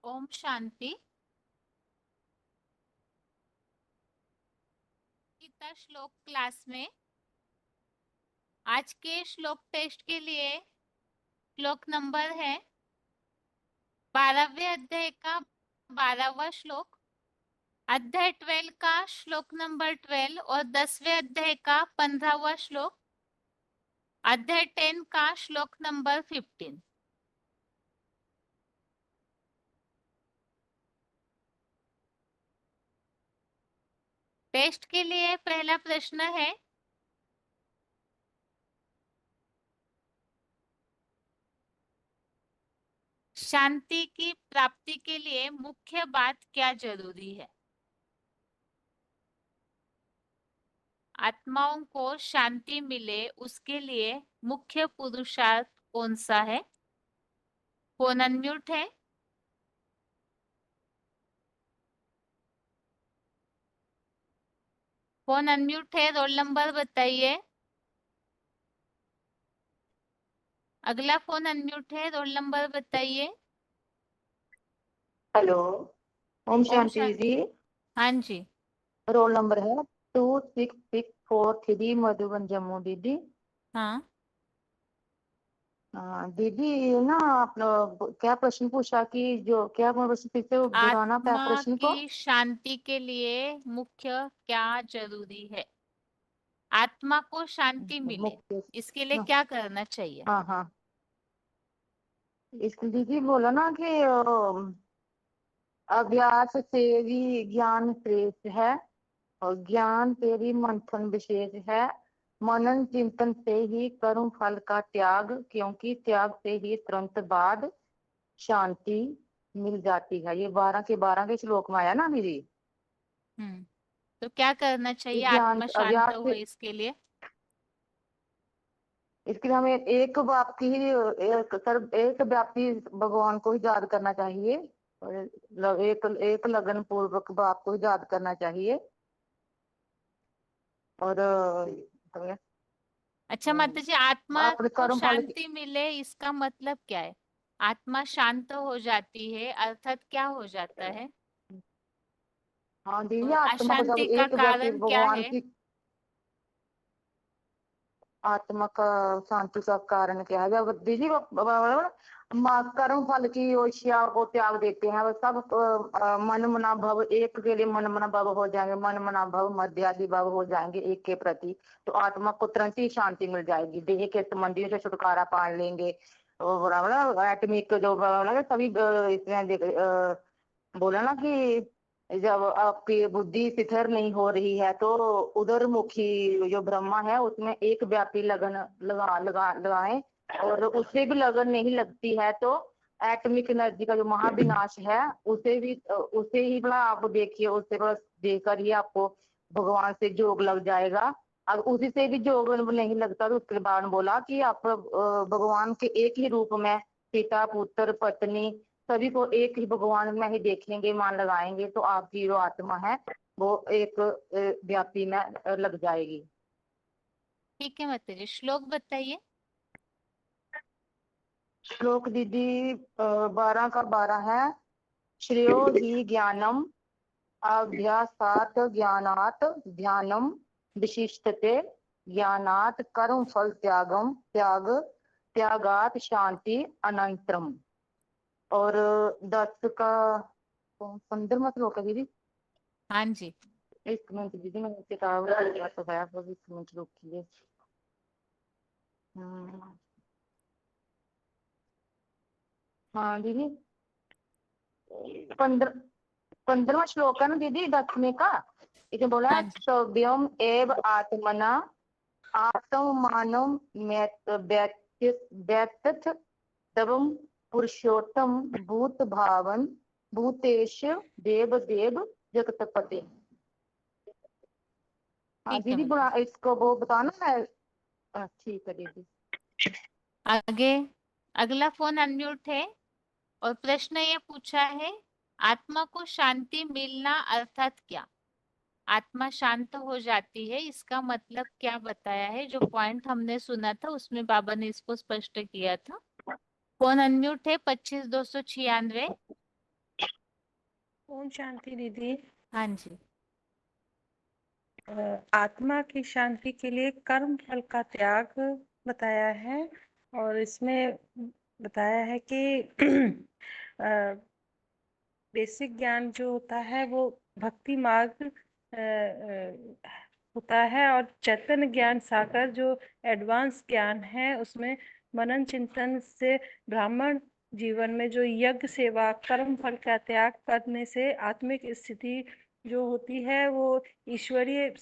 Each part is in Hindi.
ओम शांति। गीता श्लोक क्लास में आज के श्लोक टेस्ट के लिए श्लोक नंबर है 12वें अध्याय का 12वां श्लोक, अध्याय 12 का श्लोक नंबर 12 और 10वें अध्याय का 15वां श्लोक, अध्याय 10 का श्लोक नंबर 15। टेस्ट के लिए पहला प्रश्न है, शांति की प्राप्ति के लिए मुख्य बात क्या जरूरी है? आत्माओं को शांति मिले उसके लिए मुख्य पुरुषार्थ कौन सा है? फोन अनम्यूट है। फोन अनम्यूट है, रोल नंबर बताइए। अगला फोन अनम्यूट है, रोल नंबर बताइए। हेलो, ओम ओम शांति शांति। दीदी। हाँ जी। रोल नंबर है 2664 मधुबन जम्मू दीदी। हाँ, दीदी ना आप क्या प्रश्न पूछा कि जो क्या प्रश्न फिर से दोहराना आत्मा प्रश्न को। की शांति के लिए मुख्य क्या जरूरी है? आत्मा को शांति मिले मुख्य। इसके लिए क्या करना चाहिए? हाँ हाँ, इसलिए दीदी बोला ना कि अभ्यास से भी ज्ञान श्रेष्ठ है और ज्ञान से भी मंथन विशेष है। मनन चिंतन से ही कर्म फल का त्याग, क्योंकि त्याग से ही तुरंत बाद शांति मिल जाती है। ये 12 के श्लोक में आया ना दीदी। तो क्या करना चाहिए ज्ञान आत्मा शांत अभ्यास हो से इसके लिए? इसके लिए हमें एक व्याप्ति ही एक व्याप्ति भगवान को ही याद करना चाहिए और एक एक लगन पूर्वक बाप को ही याद करना चाहिए। और अच्छा माता जी, आत्मा अपने को कर्म फल शांति मिले इसका मतलब क्या है? आत्मा शांत हो जाती है अर्थात क्या हो जाता है? हाँ दीदी, और आत्मा को जब अशांति का एक व्यक्ति कारण क्या भगवान है? की आत्मा का शांति का कारण क्या है? जब दीदी कर्म फल की ओशिया को त्याग देते हैं, वो सब मन मना भव एक के लिए मन मना भव हो जाएंगे, मन मना भव मध्यादि भव हो जाएंगे एक के प्रति। तो आत्मा को तुरंत ही शांति मिल जाएगी, देह के संबंधियों से छुटकारा पा लेंगे। एटमिक जो सभी इसमें बोला ना कि जब आपकी बुद्धि स्थिर नहीं हो रही है तो उधर मुखी जो ब्रह्मा है उसमें एक व्यापी लगन लगाएं, और उससे भी लगन नहीं लगती है तो एटमिक एनर्जी का जो महाविनाश है उसे ही बड़ा आप देखिए, उससे बड़ा देखकर ही आपको भगवान से जोग लग जाएगा। अब उसी से भी जोग नहीं लगता तो उसके बाद बोला कि आप भगवान के एक ही रूप में पिता पुत्र पत्नी सभी को एक ही भगवान में ही देखेंगे, मान लगाएंगे तो आपकी जो आत्मा है वो एक व्याप्ति में लग जाएगी। ठीक है माता जी, श्लोक बताइए। श्लोक दीदी 12 का 12 है। श्रेयो ही ज्ञानम अभ्यासात ज्ञानात ध्यानम विशिष्टते ज्ञानात कर्म फल त्यागात शांति अनंतरम। और 10 का 15 श्लोक है दीदी। हाँ जी। एक मिनट दीदी, मैंने किताब तो है, वो भी 1 मिनट रुकिए। हम्म, हाँ दीदी, 15वां श्लोक है ना दीदी 10वें का। इसे बोला हाँ है जी। सव्यम एव आत्मना आत्मानम व्यक्त तवम पुरुषोत्तम भूत भावन भूतेश देव देव जगतपते। हाँ ठीक है दीदी, माता बड़ा जी। इसको वो बताना है। ठीक है दीदी। आगे अगला फोन अनम्यूट है और प्रश्न ये पूछा है, आत्मा को शांति मिलना अर्थात क्या? आत्मा शांत हो जाती है इसका मतलब क्या बताया है? जो पॉइंट हमने सुना था उसमें बाबा ने इसको स्पष्ट किया था। फोन अनम्यूट है 25 296। ओम शांति दीदी। हाँ जी। आत्मा की शांति के लिए कर्म फल का त्याग बताया है, और इसमें बताया है कि बेसिक ज्ञान जो होता है वो भक्ति मार्ग होता है, और चैतन्य ज्ञान सागर जो एडवांस ज्ञान है उसमें मनन चिंतन से ब्राह्मण जीवन में जो यज्ञ सेवा कर्म फल का त्याग करने से आत्मिक स्थिति जो होती है वो ईश्वरीय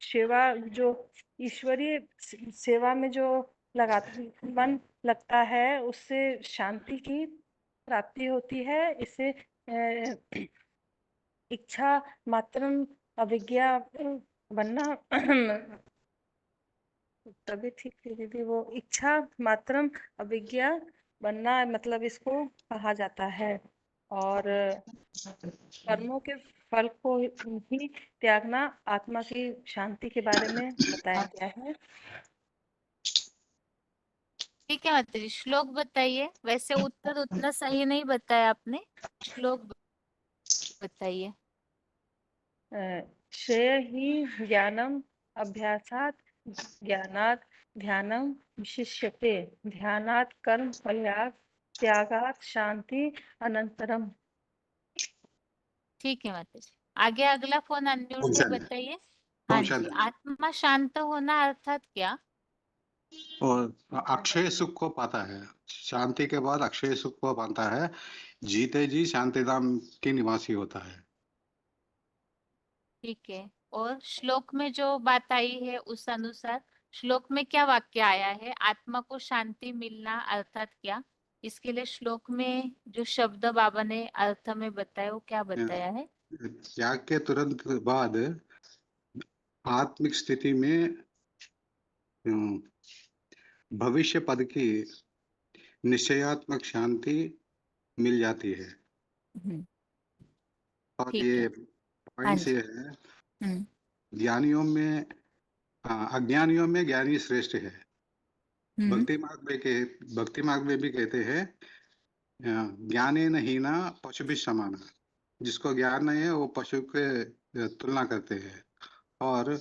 सेवा, जो ईश्वरीय सेवा में जो मन लगता है उससे शांति की प्राप्ति होती है। इसे इच्छा मात्रम अविज्ञा बनना तभी ठीक थी दीदी। वो इच्छा मात्रम अविज्ञा बनना मतलब इसको कहा जाता है, और कर्मों के फल को ही त्यागना आत्मा की शांति के बारे में बताया गया है। ठीक है माता जी, श्लोक बताइए। वैसे उत्तर उतना सही नहीं बताया आपने, श्लोक बताइए। श्रेय ही ज्ञानम अभ्यासात ज्ञानात ध्यानम विशिष्यते ध्यानात कर्म फल्याग त्यागात शांति अनंतरम। ठीक है माता जी। आगे अगला फोन अनम्यूट ओम है, शांति। बताइए। ओम हाँ जी, शांति। आत्मा शांत होना अर्थात क्या? और अक्षय सुख को पाता है, शांति के बाद अक्षय सुख को पाता है, जीते जी शांति धाम के निवासी होता है। ठीक है। और श्लोक में जो बात आई है उस अनुसार श्लोक में क्या वाक्य आया है? आत्मा को शांति मिलना अर्थात क्या? इसके लिए श्लोक में जो शब्द बाबा ने अर्थ में बताया वो क्या बताया है? त्याग के तुरंत बाद आत्मिक स्थिति में भविष्य पद की निश्चयात्मक शांति मिल जाती है। हम्म, और ठीक है। ये हाँ पॉइंट जी। ये है, हम्म। ज्ञानियों में अज्ञानियों में ज्ञानी श्रेष्ठ है। हम्म। भक्ति मार्ग में भी कहते हैं ज्ञानेन हीना पशु भी समान। जिसको ज्ञान नहीं है वो पशु के तुलना करते हैं। और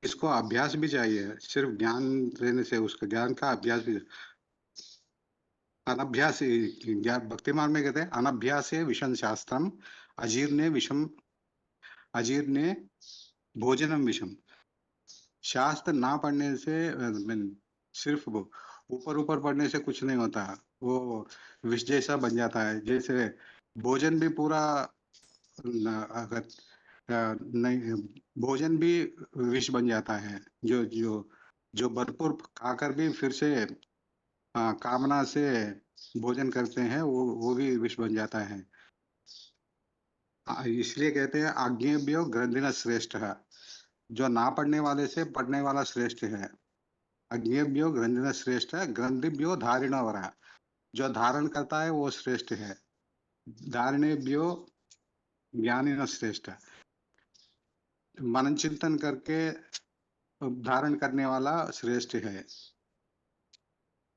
इसको अभ्यास भी चाहिए, सिर्फ ज्ञान रहने से उसका ज्ञान का अभ्यास भी। अनभ्यास भक्ति मार्ग में कहते हैं अनभ्यास विषम शास्त्रम अजीर्णे विषम अजीर्णे भोजनम विषम। शास्त्र ना पढ़ने से सिर्फ वो ऊपर ऊपर पढ़ने से कुछ नहीं होता, वो विष जैसा बन जाता है। जैसे भोजन भी पूरा अगर नहीं, भोजन भी विष बन जाता है। जो जो जो भरपूर खाकर भी फिर से कामना से भोजन करते हैं वो भी विष बन जाता है। इसलिए कहते हैं आज्ञेभ्यो ग्रंथिन श्रेष्ठ है। जो ना पढ़ने वाले से पढ़ने वाला श्रेष्ठ है। अज्ञेभ्यो ग्रंथिन श्रेष्ठ है, ग्रंथिभ्यो धारिणो वरः। जो धारण करता है वो श्रेष्ठ है। धारणेभ्यो ज्ञानिन श्रेष्ठ है। मनन चिंतन करके धारण करने वाला श्रेष्ठ है।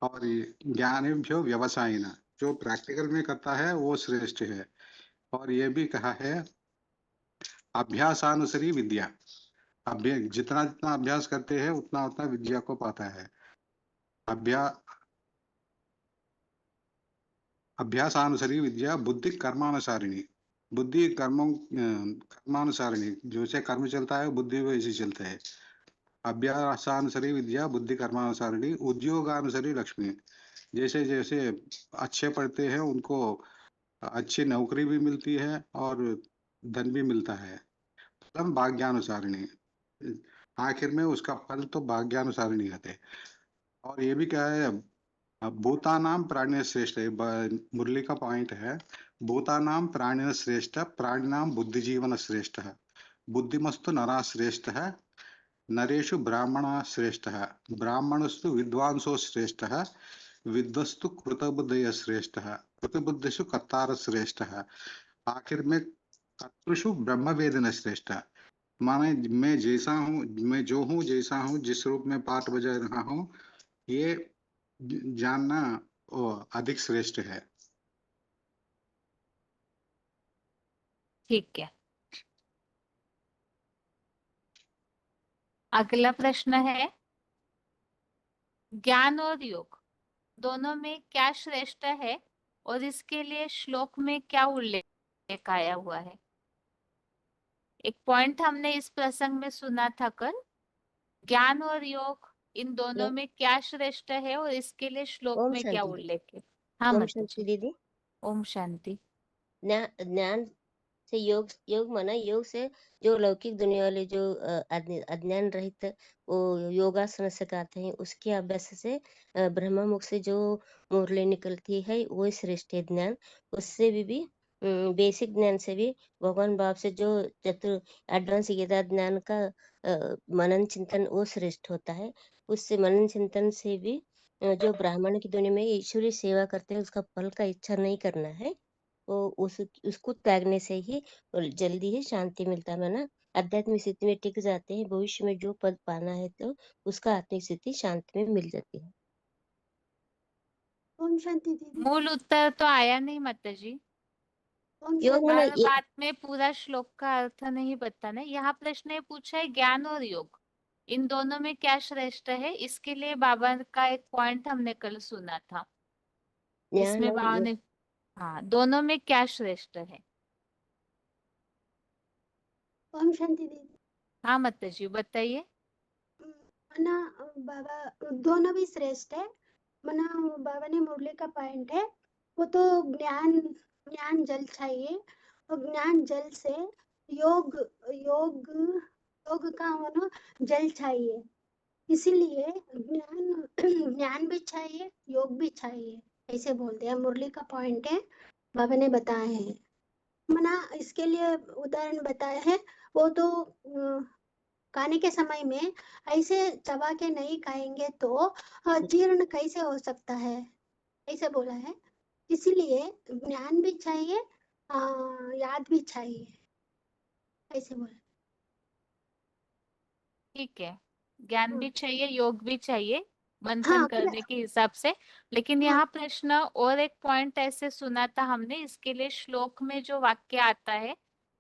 और ज्ञानेभ्यो व्यवसायिन, जो प्रैक्टिकल में करता है वो श्रेष्ठ है। और ये भी कहा है अभ्यासानुसारी विद्या। जितना जितना अभ्यास करते हैं उतना उतना विद्या को पाता है। अभ्या अभ्यासानुसारी विद्या बुद्धि कर्मानुसारिणी। बुद्धि कर्मानुसारिणी, जैसे कर्म चलता है बुद्धि वैसे चलता है। अभ्यासानुसारी विद्या बुद्धि कर्मानुसारिणी उद्योगानुसारी लक्ष्मी। जैसे जैसे अच्छे पढ़ते हैं उनको अच्छी नौकरी भी मिलती है और धन भी मिलता है। फलम भाग्यानुसारिणी, आखिर में उसका फल तो भाग्यानुसारिणी आते। और ये भी क्या है, भूतानाम प्राणी श्रेष्ठ है। मुरली का पॉइंट है भूतानाम प्राणी श्रेष्ठ प्राणिनाम बुद्धिजीवन श्रेष्ठ है। बुद्धिमस्तु नरा श्रेष्ठ है, नरेषु ब्राह्मण श्रेष्ठ है, ब्राह्मणस्तु विद्वांसो श्रेष्ठ है, विद्वस्तु कृतबुद्धय श्रेष्ठ है, कृतबुद्धिषु कर्तार श्रेष्ठ है। आखिर में कर्तृषु ब्रह्मवेदन श्रेष्ठ है। माने मैं जैसा हूँ, मैं जो हूँ जैसा हूँ, जिस रूप में पाठ बजा रहा हूँ, ये जानना अधिक श्रेष्ठ है। ठीक है। अगला प्रश्न है, ज्ञान और योग दोनों में क्या श्रेष्ठ है और इसके लिए श्लोक में क्या उल्लेख आया हुआ है? एक पॉइंट हमने इस प्रसंग में सुना था कल, ज्ञान और योग इन दोनों योग में क्या श्रेष्ठ है और इसके लिए श्लोक ओम में क्या शांति। उल्लेख है? हाँ ओम माता शांति जी। दीदी। ओम शांति। ज्ञान से योग माना योग से जो लौकिक दुनिया वाले जो अज्ञान रहित वो योगासन सिखाते हैं, उसके अभ्यास से ब्रह्म मुख से जो मुरली निकलती है वो श्रेष्ठ है ज्ञान। उससे भी बेसिक ज्ञान से भी भगवान बाप से जो एडवांस गीता ज्ञान का मनन चिंतन वो श्रेष्ठ होता है। उससे मनन चिंतन से भी जो ब्राह्मण की दुनिया में ईश्वरीय सेवा करते हैं उसका फल का इच्छा नहीं करना है, वो उसको त्यागने से ही जल्दी ही शांति मिलता है। माना आध्यात्मिक स्थिति में टिक जाते हैं, भविष्य में जो पद पाना है तो उसका आत्मिक स्थिति शांति में मिल जाती है। ओम शांति दीदी। मूल उत्तर तो आया नहीं माता जी। ओम योग शांति। माना हर बात में पूरा श्लोक का अर्थ नहीं बताना। यहाँ प्रश्न ये पूछा है, ज्ञान और योग इन दोनों में क्या श्रेष्ठ है, इसके लिए बाबा का एक पॉइंट हमने कल सुना था। ज्ञान इसमें और बाबा योग ने, हाँ, दोनों में क्या श्रेष्ठ है? ओम शांति दीदी। हाँ माता जी बताइए। मना बाबा दोनों भी श्रेष्ठ है। मना बाबा ने मुरली का पॉइंट है, वो तो ज्ञान ज्ञान जल चाहिए और ज्ञान जल से योग योग योग का मनो जल चाहिए। इसीलिए ज्ञान ज्ञान भी चाहिए, योग भी चाहिए, ऐसे बोलते हैं। मुरली का पॉइंट है, बाबा ने बताया है। मना इसके लिए उदाहरण बताया है। वो तो खाने के समय में ऐसे चबा के नहीं खाएंगे तो जीर्ण कैसे हो सकता है, ऐसे बोला है। इसीलिए ज्ञान भी चाहिए, याद भी चाहिए, ऐसे बोला। ठीक है, ज्ञान भी चाहिए, योग भी चाहिए मंथन हाँ करने के हिसाब से। लेकिन हाँ यहाँ प्रश्न और एक पॉइंट ऐसे सुना था हमने, इसके लिए श्लोक में जो वाक्य आता है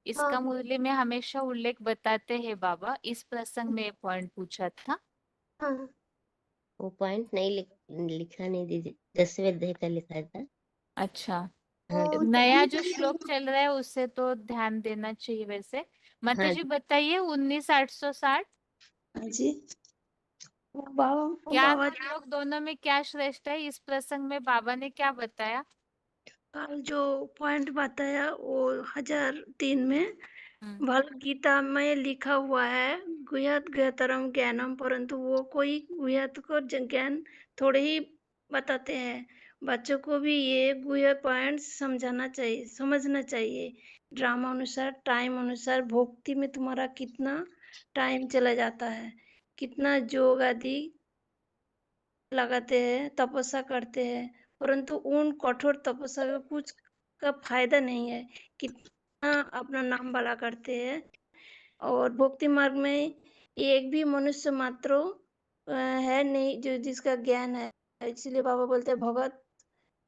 इसका हाँ मुरली में हमेशा उल्लेख बताते हैं बाबा। इस प्रसंग में पॉइंट पूछा था। हाँ वो पॉइंट नहीं लिखा नहीं दीदी, 10वें अध्याय का लिखा था। अच्छा, हाँ वो नया जो जल्दी श्लोक चल रहा है उससे तो ध्यान देना चाहिए वैसे। माता हाँ जी बताइए, 19,860 हाँ जी। वो बाबा ज्ञान बाबा और योग दोनों में क्या श्रेष्ठ है, इस प्रसंग में बाबा ने क्या बताया? कल जो पॉइंट बताया वो 1003 में हम्म, भगवद गीता में लिखा हुआ है, गुह्यत गुह्यतरम ज्ञानम, परंतु वो कोई गुह्यत को ज्ञान थोड़े ही बताते हैं। बच्चों को भी ये गुह्य पॉइंट समझाना चाहिए, समझना चाहिए। ड्रामा अनुसार, टाइम अनुसार भक्ति में तुम्हारा कितना टाइम चला जाता है, कितना योग आदि लगाते हैं, तपस्या करते हैं, परंतु उन कठोर तपस्या का कुछ का फायदा नहीं है। कितना अपना नाम भला करते हैं और भक्ति मार्ग में एक भी मनुष्य मात्र है नहीं जो जिसका ज्ञान है। इसलिए बाबा बोलते हैं भगत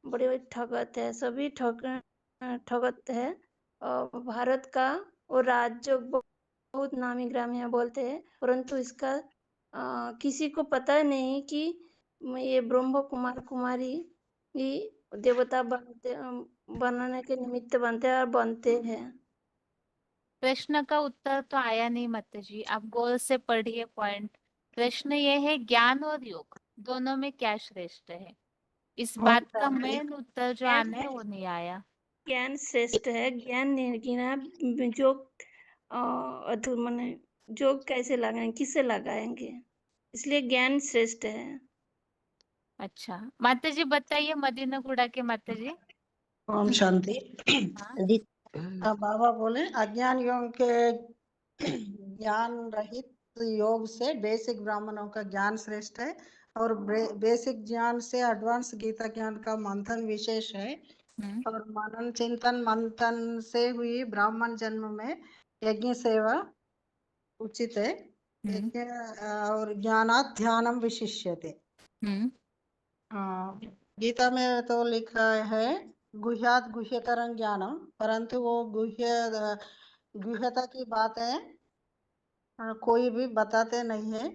बड़े बड़े ठगत है, सभी ठगत है। और भारत का और राज्य बहुत नामी ग्रामी है बोलते हैं, परंतु इसका किसी को पता नहीं कि ये ब्रह्म कुमार कुमारी ही देवता बनने के निमित्त बनते हैं और बनते हैं। प्रश्न का उत्तर तो आया नहीं माता जी, आप गौर से पढ़िए पॉइंट। प्रश्न ये है, ज्ञान और योग दोनों में क्या श्रेष्ठ है। इस बात का मेन उत्तर जो आना है वो नहीं आया। ज्ञान श्रेष्ठ है। ज्ञान नहीं गिना जो माने जो कैसे लगाएंगे, किससे लगाएंगे, इसलिए ज्ञान श्रेष्ठ है। अच्छा, माता जी बताइए, मदीना गुड़ा के माता जी। ओम शांति। हाँ, बाबा बोले अज्ञान योग के ज्ञान रहित योग से बेसिक ब्राह्मणों का ज्ञान श्रेष्ठ है और बेसिक ज्ञान से एडवांस गीता ज्ञान का मंथन विशेष है। हम्म, और मनन चिंतन मंथन से हुई ब्राह्मण जन्म में यज्ञ सेवा उचित है। हम्म, यज्ञ और ज्ञानात् ध्यानम विशिष्यते। हम्म, गीता में तो लिखा है गुह्यात गुह्यतरं ज्ञानम, परंतु वो गुह्यता की बात है कोई भी बताते नहीं है।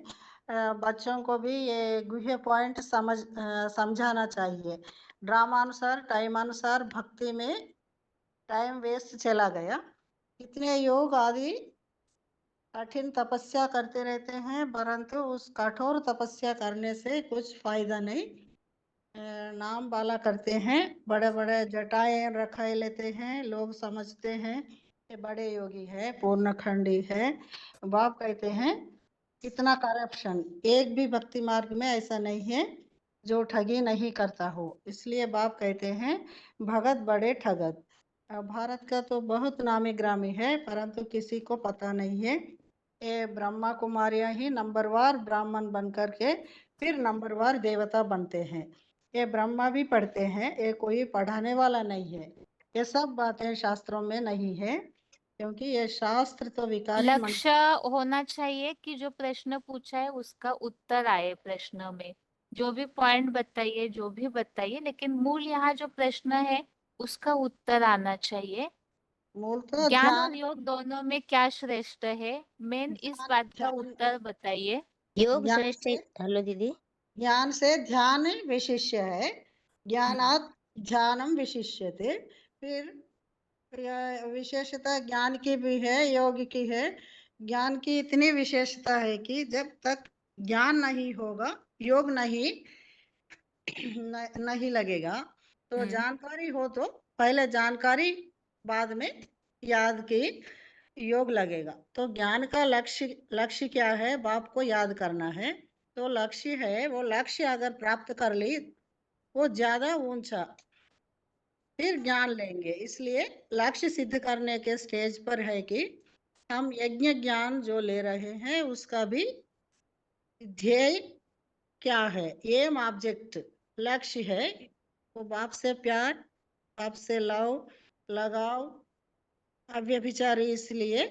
बच्चों को भी ये गुह्य पॉइंट समझाना चाहिए। ड्रामा अनुसार टाइम अनुसार भक्ति में टाइम वेस्ट चला गया। इतने योग आदि कठिन तपस्या करते रहते हैं, परंतु उस कठोर तपस्या करने से कुछ फायदा नहीं। नाम वाला करते हैं, बड़े बड़े जटाएं रखे लेते हैं, लोग समझते हैं ये बड़े योगी है, पूर्णखंडी है। बाप कहते हैं कितना करप्शन, एक भी भक्ति मार्ग में ऐसा नहीं है जो ठगी नहीं करता हो। इसलिए बाप कहते हैं भगत बड़े ठगत। भारत का तो बहुत नामी ग्रामी है, परंतु किसी को पता नहीं है। ये ब्रह्मा कुमारियां ही नंबरवार ब्राह्मण बन करके फिर नंबरवार देवता बनते हैं। ये ब्रह्मा भी पढ़ते हैं, ये कोई पढ़ाने वाला नहीं है। ये सब बातें शास्त्रों में नहीं है, क्योंकि ये शास्त्र तो विकारी मन लक्ष्य होना चाहिए कि जो प्रश्न पूछा है उसका उत्तर आए प्रश्न में। जो भी पॉइंट बताइए, जो भी बताइए, लेकिन मूल यहाँ जो प्रश्न है उसका उत्तर आना चाहिए। मूल तो ज्ञान और ध्यान योग दोनों में क्या श्रेष्ठ है, मेन इस ध्यान बात का ध्यान उत्तर बताइए। योग ज्ञान श्रेष्ठ है। से हेलो दीदी। ज्ञान से ध्यान विशिष्य है, हम्म, ज्ञानात ध्यानम विशिष्यते। फिर यह विशेषता ज्ञान की भी है, योग की है। ज्ञान की इतनी विशेषता है कि जब तक ज्ञान नहीं होगा योग नहीं लगेगा। तो जानकारी हो तो पहले जानकारी, बाद में याद की योग लगेगा। तो ज्ञान का लक्ष्य क्या है, बाप को याद करना है। तो लक्ष्य है, वो लक्ष्य अगर प्राप्त कर ली वो ज्यादा ऊंचा, फिर ज्ञान लेंगे। इसलिए लक्ष्य सिद्ध करने के स्टेज पर है कि हम यज्ञ ज्ञान जो ले रहे हैं उसका भी ध्येय क्या है, एम ऑब्जेक्ट लक्ष्य है। वो बाप से प्यार, बाप से लव, लगाव, अव्यभिचारी। इसलिए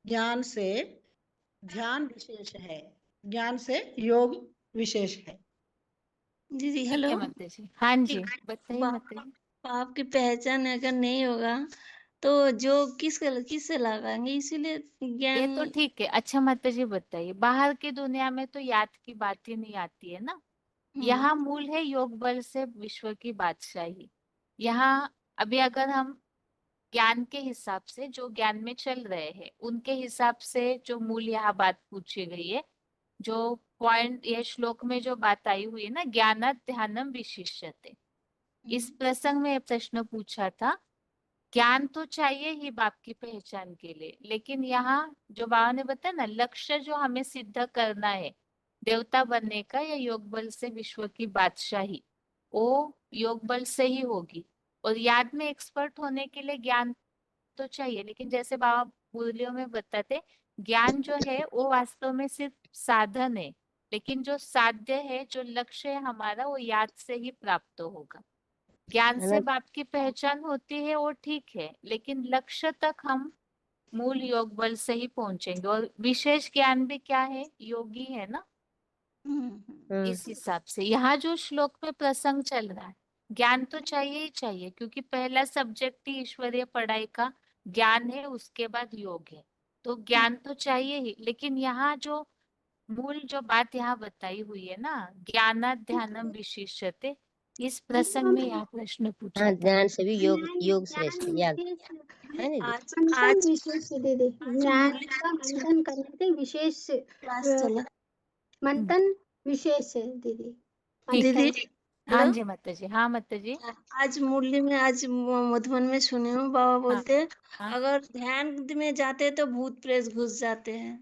ज्ञान से ध्यान विशेष है, ज्ञान से योग विशेष है। दीदी ठीक हेलो। है माता जी। हाँ जी, ठीक। बताइए बाप माता जी। बाप की पहचान अगर नहीं होगा तो जो किससे लगाएंगे, इसीलिए ये ज्ञान। तो ठीक है। अच्छा माता जी बताइए, बाहर की दुनिया में तो याद की बात ही नहीं आती है ना। यहाँ मूल है योग बल से विश्व की बादशाही। यहाँ अभी अगर हम ज्ञान के हिसाब से जो ज्ञान में चल रहे हैं उनके हिसाब से जो मूल यहाँ बात पूछी गई है, जो पॉइंट ये श्लोक में जो बात आई हुई है ना, ज्ञानात ध्यानम विशिष्यते। इस प्रसंग में ये प्रश्न पूछा था। ज्ञान तो चाहिए ही बाप की पहचान के लिए, लेकिन यहाँ जो बाबा ने बताया ना, लक्ष्य जो हमें सिद्ध करना है देवता बनने का या योग बल से विश्व की बादशाही, वो योग बल से ही होगी। और याद में एक्सपर्ट होने के लिए ज्ञान तो चाहिए, लेकिन जैसे बाबा मुरलियों में बताते, ज्ञान जो है वो वास्तव में सिर्फ साधन है, लेकिन जो साध्य है, जो लक्ष्य है हमारा, वो याद से ही प्राप्त होगा। ज्ञान है से ना। बाप की पहचान होती है वो ठीक है, लेकिन लक्ष्य तक हम मूल योग बल से ही पहुंचेंगे। और विशेष ज्ञान भी क्या है, योगी है ना। इस हिसाब से यहाँ जो श्लोक में प्रसंग चल रहा है, ज्ञान तो चाहिए ही चाहिए, क्योंकि पहला सब्जेक्ट ही ईश्वरीय पढ़ाई का ज्ञान है, उसके बाद योग है। तो ज्ञान तो चाहिए ही, लेकिन यहाँ जो मूल जो बात यहाँ बताई हुई है ना, ज्ञानात ध्यानम विशिष्यते, इस प्रसंग में यहाँ प्रश्न पूछा हाँ, था। ज्ञान से भी योग ज्ञान योग ज्ञान श्रेष्ठ है, याद विशेष है ना दीदी। आज मंथन आज विशेष दीदी, आज ज्ञान मुरली का मंथन करने से विशेष क्लास चला। मंथन विशेष है दीदी। ठीक है। दीदी हाँ हेलो। जी माता जी। हाँ माता जी। आज मुरली में, आज मधुबन में सुने हूँ बाबा बोलते हैं, हाँ, अगर ध्यान में जाते हैं तो भूत प्रेत घुस जाते हैं।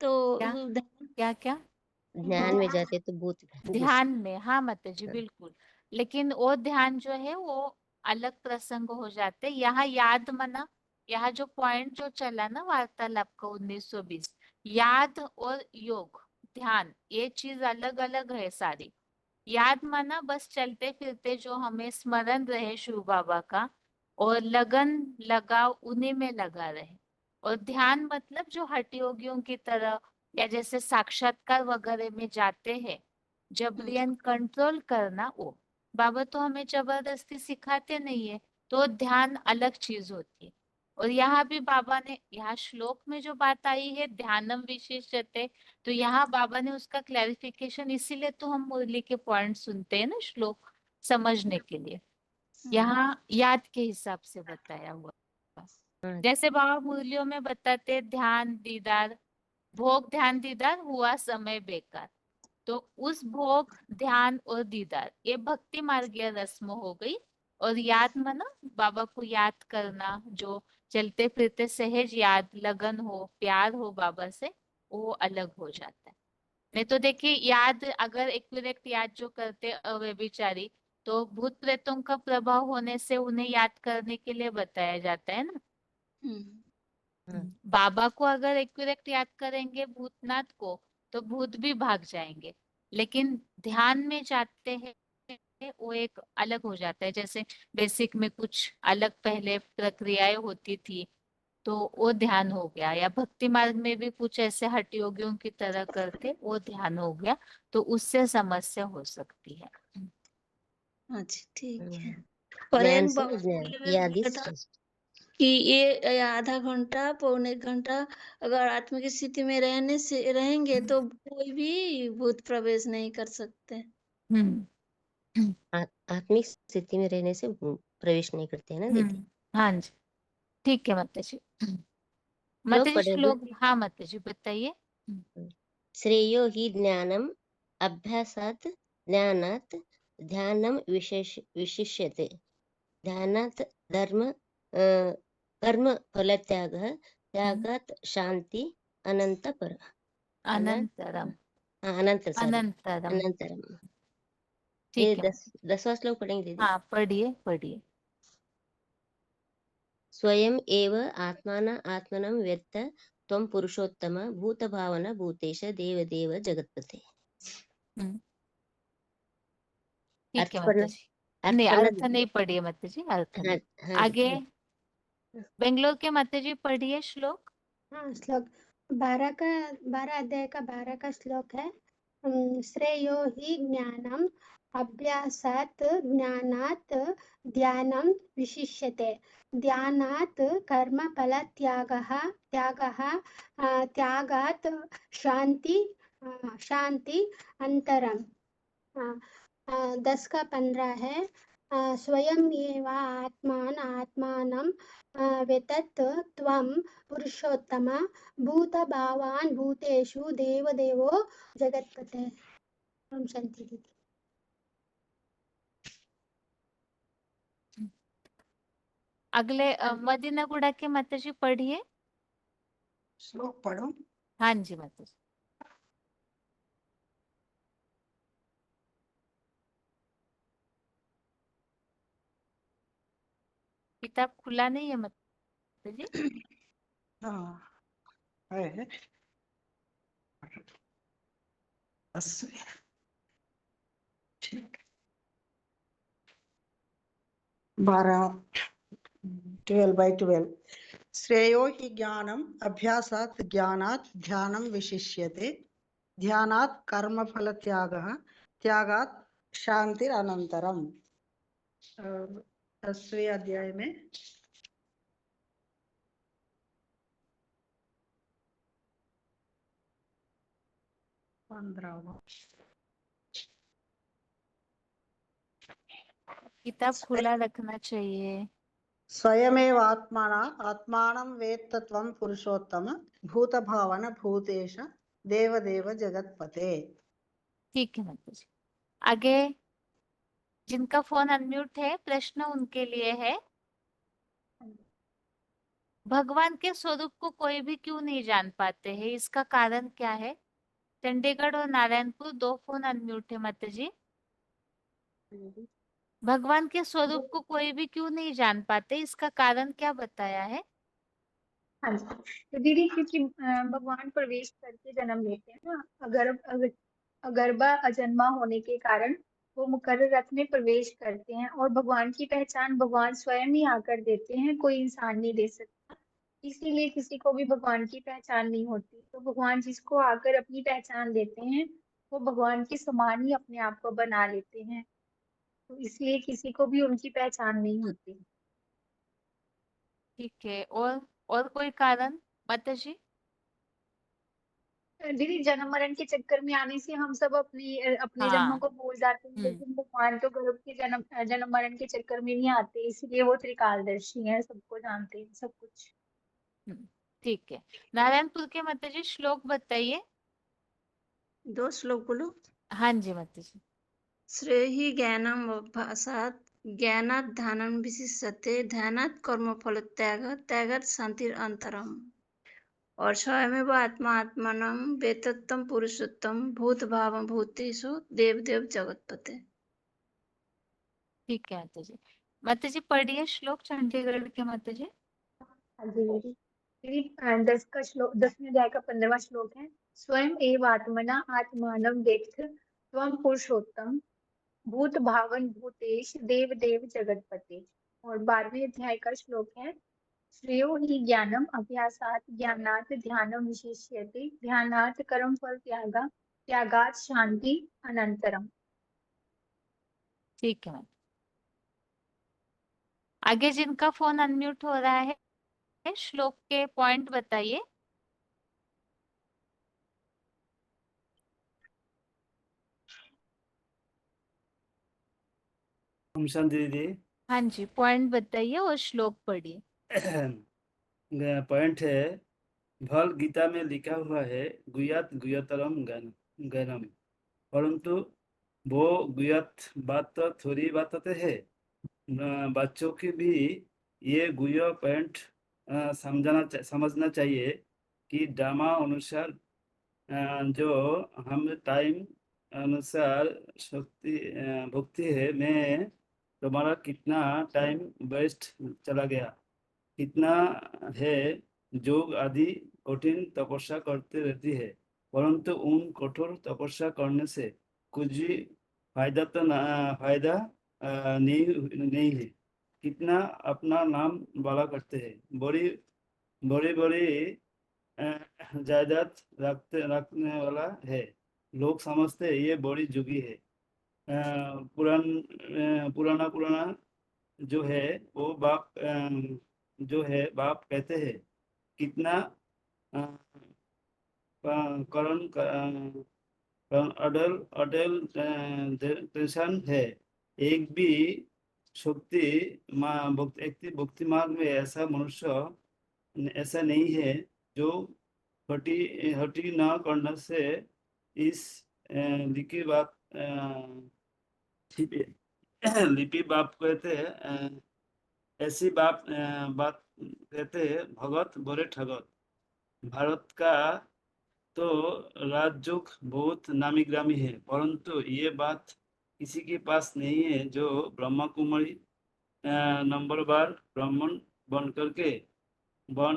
तो क्या ध्यान क्या क्या ध्यान में जाते तो भूत घुस। ध्यान में, हाँ माता जी बिल्कुल। लेकिन वो ध्यान जो है वो अलग प्रसंग हो जाते। यहाँ याद मना, यहाँ जो पॉइंट जो चला ना वार्तालाप का 1920, याद और योग ध्यान, ये चीज अलग अलग है सारी। याद माना बस चलते फिरते जो हमें स्मरण रहे शिव बाबा का, और लगन लगाव उन्हीं में लगा रहे। और ध्यान मतलब जो हठ योगियों की तरह, या जैसे साक्षात्कार वगैरह में जाते हैं, जबरियन कंट्रोल करना वो। बाबा तो हमें जबरदस्ती सिखाते नहीं है, तो ध्यान अलग चीज होती है। और यहाँ भी बाबा ने, यहाँ श्लोक में जो बात आई है ध्यानम विशेषते, तो यहाँ बाबा ने उसका क्लैरिफिकेशन, इसीलिए तो हम मुरली के पॉइंट सुनते हैं ना, श्लोक समझने के लिए। यहाँ याद के हिसाब से बताया हुआ। हाँ, जैसे बाबा मुरलियों में बताते हैं, ध्यान दीदार, भोग ध्यान दीदार हुआ समय बेकार। तो उस भोग ध्यान और दीदार ये भक्ति मार्गीय रस्म हो गई। और याद माना बाबा को याद करना, जो चलते फिरते सहज याद, लगन हो, प्यार हो बाबा से, वो अलग हो जाता है। नहीं तो देखिए, याद अगर एक्यूरेट याद जो करते अव्यभिचारी, तो भूत प्रेतों का प्रभाव होने से उन्हें याद करने के लिए बताया जाता है ना। हाँ, बाबा को अगर एक्यूरेट याद करेंगे भूतनाथ को, तो भूत भी भाग जाएंगे। लेकिन ध्यान में जाते हैं वो एक अलग हो जाता है। जैसे बेसिक में कुछ अलग पहले प्रक्रियाएं होती थी, तो वो ध्यान हो गया, या भक्ति मार्ग में भी कुछ ऐसे हठ योगियों की तरह करते, वो ध्यान हो गया। तो उससे समस्या हो सकती है। अच्छा ठीक है। हाँ। और ज्ञान एक से बाबा ज्ञान ने याद बोला था कि ये आधा घंटा पौने घंटा अगर आत्मा की स्थिति में रहने से रहेंगे तो कोई भी भूत प्रवेश नहीं कर सकते। हम्म आत्मिक स्थिति में रहने से प्रवेश नहीं करते हैं ना दीदी। हाँ जी, ठीक है माता जी। माता श्लोक जी पढ़ेगी। श्लोक, हाँ माता जी बताइए। श्रेयो हि ज्ञानम अभ्यासात ज्ञानात ध्यानम विशिष्यते ध्यानात धर्म कर्म फल त्यागात शांति अनंत पर अनंतरम, अनंत सॉरी अनंतरम, अनंतरम। ये ठीक है। 10वां श्लोक पढ़ेंगे दीदी। हाँ पढ़िए पढ़िए। स्वयं एव आत्मनं व्यक्त त्वं पुरुषोत्तम भूतभावन भूतेश देवदेव जगत्पते। हम्म, ठीक है अर्थ माता पढ़ना, जी। अर्थ नहीं, पढ़ना अर्थ दीदी। नहीं पढ़िए माता जी, अर्थ हाँ नहीं। हाँ आगे दीदी। बेंगलोर के माता जी पढ़िए श्लोक। हाँ, श्लोक 12 अध्याय का 12 का श्लोक है। श्रेयो हि ज्ञानम अभ्यासात ज्ञानात ध्यानं विशिष्यते ध्यानात् कर्मफल त्यागः त्यागात् शांति अंतरम। 10 का 15 है। स्वयं एव आत्मानं वेत्त त्वं पुरुषोत्तम भूतभावान् भूतेषु देवदेवो जगत्पते। ओम शांति दीदी। अगले मदीना गुड़ा के माता जी पढ़िए। श्लोक पढ़ो। हाँ जी माता जी। किताब खुला नहीं है माता जी। हाँ है। ठीक। 12 श्रेयो हि ज्ञानम अभ्यासात ज्ञानात ध्यानं विशिष्यते ध्यानात् कर्मफल त्यागात् शांतिरनंतरम। 10वें अध्याय में 15वां। किताब खुला रखना चाहिए। स्वयमेव आत्मानं वेत्त त्वं पुरुषोत्तम भूतभावन भूतेश देवदेव जगत्पते। ठीक है माता जी। आगे जिनका फोन अनम्यूट है, प्रश्न उनके लिए है। भगवान के स्वरूप को कोई भी क्यों नहीं जान पाते हैं, इसका कारण क्या है? चंडीगढ़ और नारायणपुर 2 फोन अनम्यूट है माता जी। भगवान के स्वरूप को कोई भी क्यों नहीं जान पाते, इसका कारण क्या बताया है? हाँ जी, तो दीदी क्योंकि भगवान प्रवेश करके जन्म लेते हैं ना, अगर्भा अजन्मा होने के कारण वो मुकर्रर रथ में प्रवेश करते हैं और भगवान की पहचान भगवान स्वयं ही आकर देते हैं, कोई इंसान नहीं दे सकता। इसीलिए किसी को भी भगवान की पहचान नहीं होती, तो भगवान जिसको आकर अपनी पहचान देते हैं वो भगवान के समान ही अपने आप को बना लेते हैं। तो इसलिए किसी को भी उनकी पहचान नहीं होती। ठीक है, और कोई कारण माता जी? दीदी जन्म मरण के चक्कर में आने से हम सब अपने जन्मों हाँ। को भूल जाते हैं, लेकिन भगवान तो गर्भ के जन्म मरण के चक्कर में नहीं आते, इसलिए वो त्रिकालदर्शी हैं, सबको जानते हैं सब कुछ। ठीक है, नारायणपुर के माता जी श्लोक बताइए। 2 श्लोक बोलो। हाँ जी माता जी। श्रेयहि ज्ञानम अभ्यासात् ज्ञानात् ध्यानं विशिष्यते ध्यानात् कर्मफल त्यागात् शांतिर अंतरम। और स्वयमेव आत्मा आत्मानं वेत्तम पुरुषोत्तम भूत भाव भूतेषु देव देव जगतपते। ठीक है माता जी पढ़िए श्लोक चंडीगढ़ के माता जी। हाँ जी दीदी। दीदी 10वें अध्याय का 15वां श्लोक है। स्वयं एव आत्मना आत्मानं वेत्थ त्वं पुरुषोत्तम भूत भावन भूतेश देव देव जगतपते। और 12वें अध्याय का श्लोक है। श्रेयो हि ज्ञानम अभ्यासात् ज्ञानात् ध्यानं विशिष्यते ध्यानात् कर्म फल त्यागात् शांति अनंतरम। ठीक है मैम। आगे जिनका फोन अनम्यूट हो रहा है श्लोक के पॉइंट बताइए। दीदी हाँ जी, पॉइंट बताइए और श्लोक पढ़िए। पॉइंट है, भल गीता में लिखा हुआ है गुयात गुयतरम ज्ञानम, परंतु वो गुयात बात तो थोड़ी बात होते है, बच्चों की भी ये गुया पॉइंट समझना चाहिए कि ड्रामा अनुसार जो हम टाइम अनुसार शक्ति भक्ति है में तुम्हारा कितना टाइम वेस्ट चला गया, कितना है योग आदि कठिन तपस्या करते रहती है, परंतु उन कठोर तपस्या करने से कुछ भी फायदा नहीं है। कितना अपना नाम बड़ा करते हैं, बड़ी बड़ी बड़ी जायदाद रखने वाला है, लोग समझते हैं ये बड़ी जोगी है। पुराना जो है वो जो है बाप कहते हैं कितना अ, करण अडल अडल टेंशन है। एक भी शक्ति भक्ति मार्ग में ऐसा मनुष्य ऐसा नहीं है जो हटी हटी न करने से इस लिखी बात लिपि बाप कहते हैं, ऐसी बात कहते हैं भगत बड़े ठगत। भारत का तो राजयोग बहुत नामी ग्रामी है, परंतु ये बात किसी के पास नहीं है जो ब्रह्मा कुमारी नंबर बार ब्राह्मण बन करके बन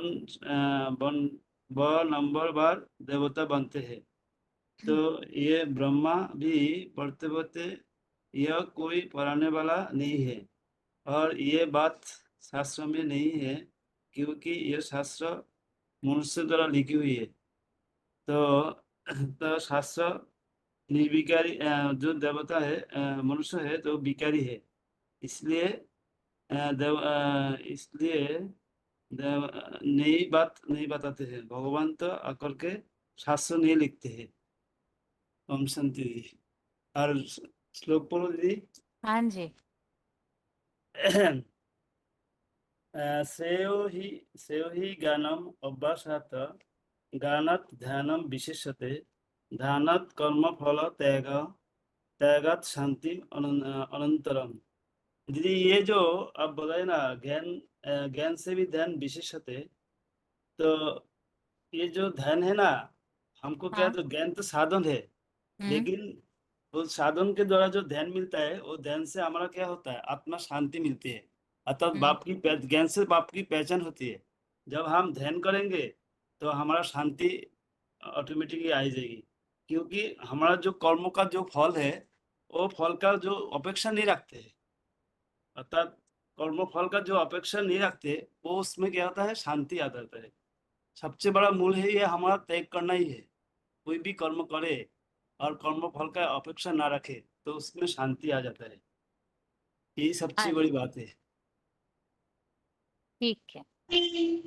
नंबर बार देवता बनते हैं। तो ये ब्रह्मा भी पढ़ते पढ़ते यह कोई पढ़ाने वाला नहीं है, और ये बात शास्त्र में नहीं है, क्योंकि यह शास्त्र मनुष्य द्वारा लिखी हुई है। तो शास्त्र निर्विकारी जो देवता है मनुष्य है तो विकारी है, इसलिए इसलिए नई बात नहीं बताते हैं, भगवान तो आकर के शास्त्र नहीं लिखते हैं। ओम शांति। और श्लोक पढ़ो दीदी। हाँ जी। श्रेयो हि ज्ञानम अभ्यासात् ज्ञानात् ध्यानं विशिष्यते ध्यानात् कर्म फल त्यागात् शांति अनंतरम। दीदी ये जो आप बताए ना ज्ञान से भी ध्यान विशिष्यते, तो ये जो ध्यान है ना, हमको क्या हाँ। तो ज्ञान तो साधन है, लेकिन वो साधन के द्वारा जो ध्यान मिलता है वो ध्यान से हमारा क्या होता है, आत्मा शांति मिलती है, अर्थात ज्ञान से बाप की पहचान होती है। जब हम ध्यान करेंगे तो हमारा शांति ऑटोमेटिकली आ जाएगी, क्योंकि हमारा जो कर्मों का जो फल है वो फल का जो अपेक्षा नहीं रखते है, अर्थात कर्म फल का जो अपेक्षा नहीं रखते वो उसमें क्या होता है, शांति आ जाता है। सबसे बड़ा मूल है ये हमारा त्याग करना ही है। कोई भी कर्म करे और कर्म फल का अपेक्षा ना रखे तो उसमें शांति आ जाता है। यही सबसे हाँ, बड़ी बात है। ठीक है। ओम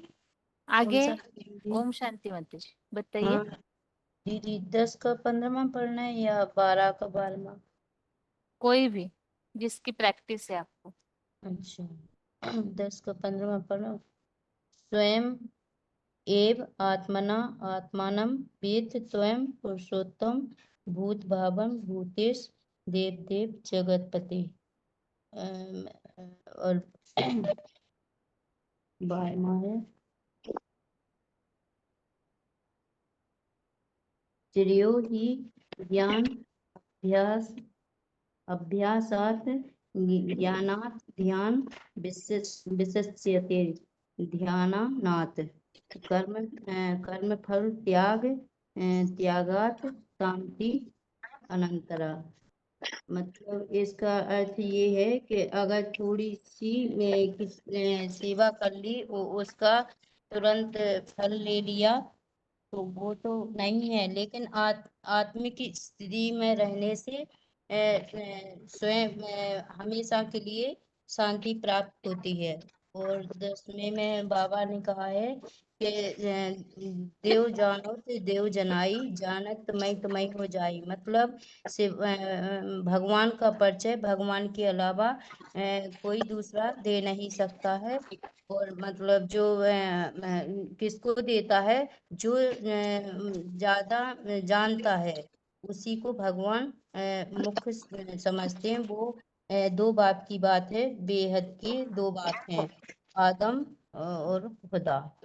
आगे शांति दीदी। ओम शांति माता जी, बताइए। हाँ दीदी, 10 का 15वां पढ़ना है या 12 का 12वां? कोई भी जिसकी प्रैक्टिस है आपको। अच्छा 10 का 15वां पढ़ो। स्वयं एव आत्मना आत्मानं वेत्थ स्वयं पुरुषोत्तम भूत भावम भूतेश देव देव जगतपति। और 12वां है श्रेयो ही ज्ञान अभ्यास अभ्यासात् ज्ञानात् ध्यान विशिष्यते ध्यानात् कर्म फल त्यागात् शांति अनंतरा। मतलब इसका अर्थ ये है कि अगर थोड़ी सी सेवा कर ली उसका तुरंत फल ले लिया तो वो तो नहीं है, लेकिन आत्मिक स्थिति में रहने से स्वयं हमेशा के लिए शांति प्राप्त होती है। और 10वें में बाबा ने कहा है कि देव जानो तो देव जनाई जानत तुम्हें हो जाई। मतलब से भगवान का परिचय भगवान के अलावा कोई दूसरा दे नहीं सकता है। और मतलब जो किसको देता है, जो ज्यादा जानता है उसी को भगवान मुख्य समझते हैं। वो दो बाप की बात है, बेहद की दो बात हैं, आदम और खुदा,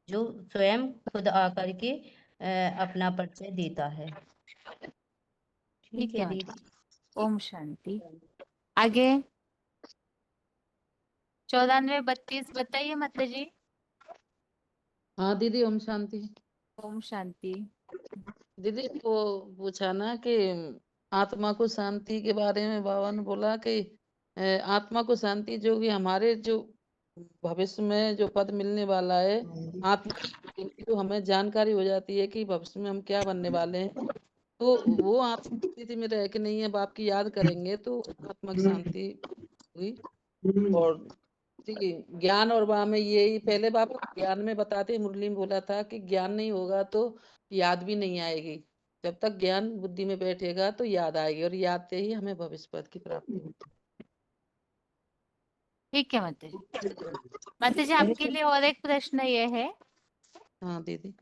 जो स्वयं खुद आकर के अपना परिचय देता है। ठीक ठीक है है दीदी। माता जी, ओम शांति। आगे 94-32 बताइए माता जी। हाँ दीदी, ओम शांति। ओम शांति। दीदी वो पूछा ना कि आत्मा को शांति के बारे में बाबा ने बोला कि आत्मा को शांति जो कि हमारे जो भविष्य में जो पद मिलने वाला है, आत्मा की जो हमें जानकारी हो जाती है कि भविष्य में हम क्या बनने वाले हैं, तो वो आत्मा की स्थिति में रह के नहीं है, बाप की याद करेंगे तो आत्मा की शांति हुई। और ज्ञान और वहां में यही पहले बाप ज्ञान में बताते, मुरली में बोला था कि ज्ञान नहीं होगा तो याद भी नहीं आएगी। जब तक ज्ञान बुद्धि में बैठेगा तो याद आएगी, और याद से ही हमें भविष्य पद की प्राप्ति होती ठीक है माता जी। माता जी आपके लिए और एक प्रश्न ये है, है। हाँ दीदी।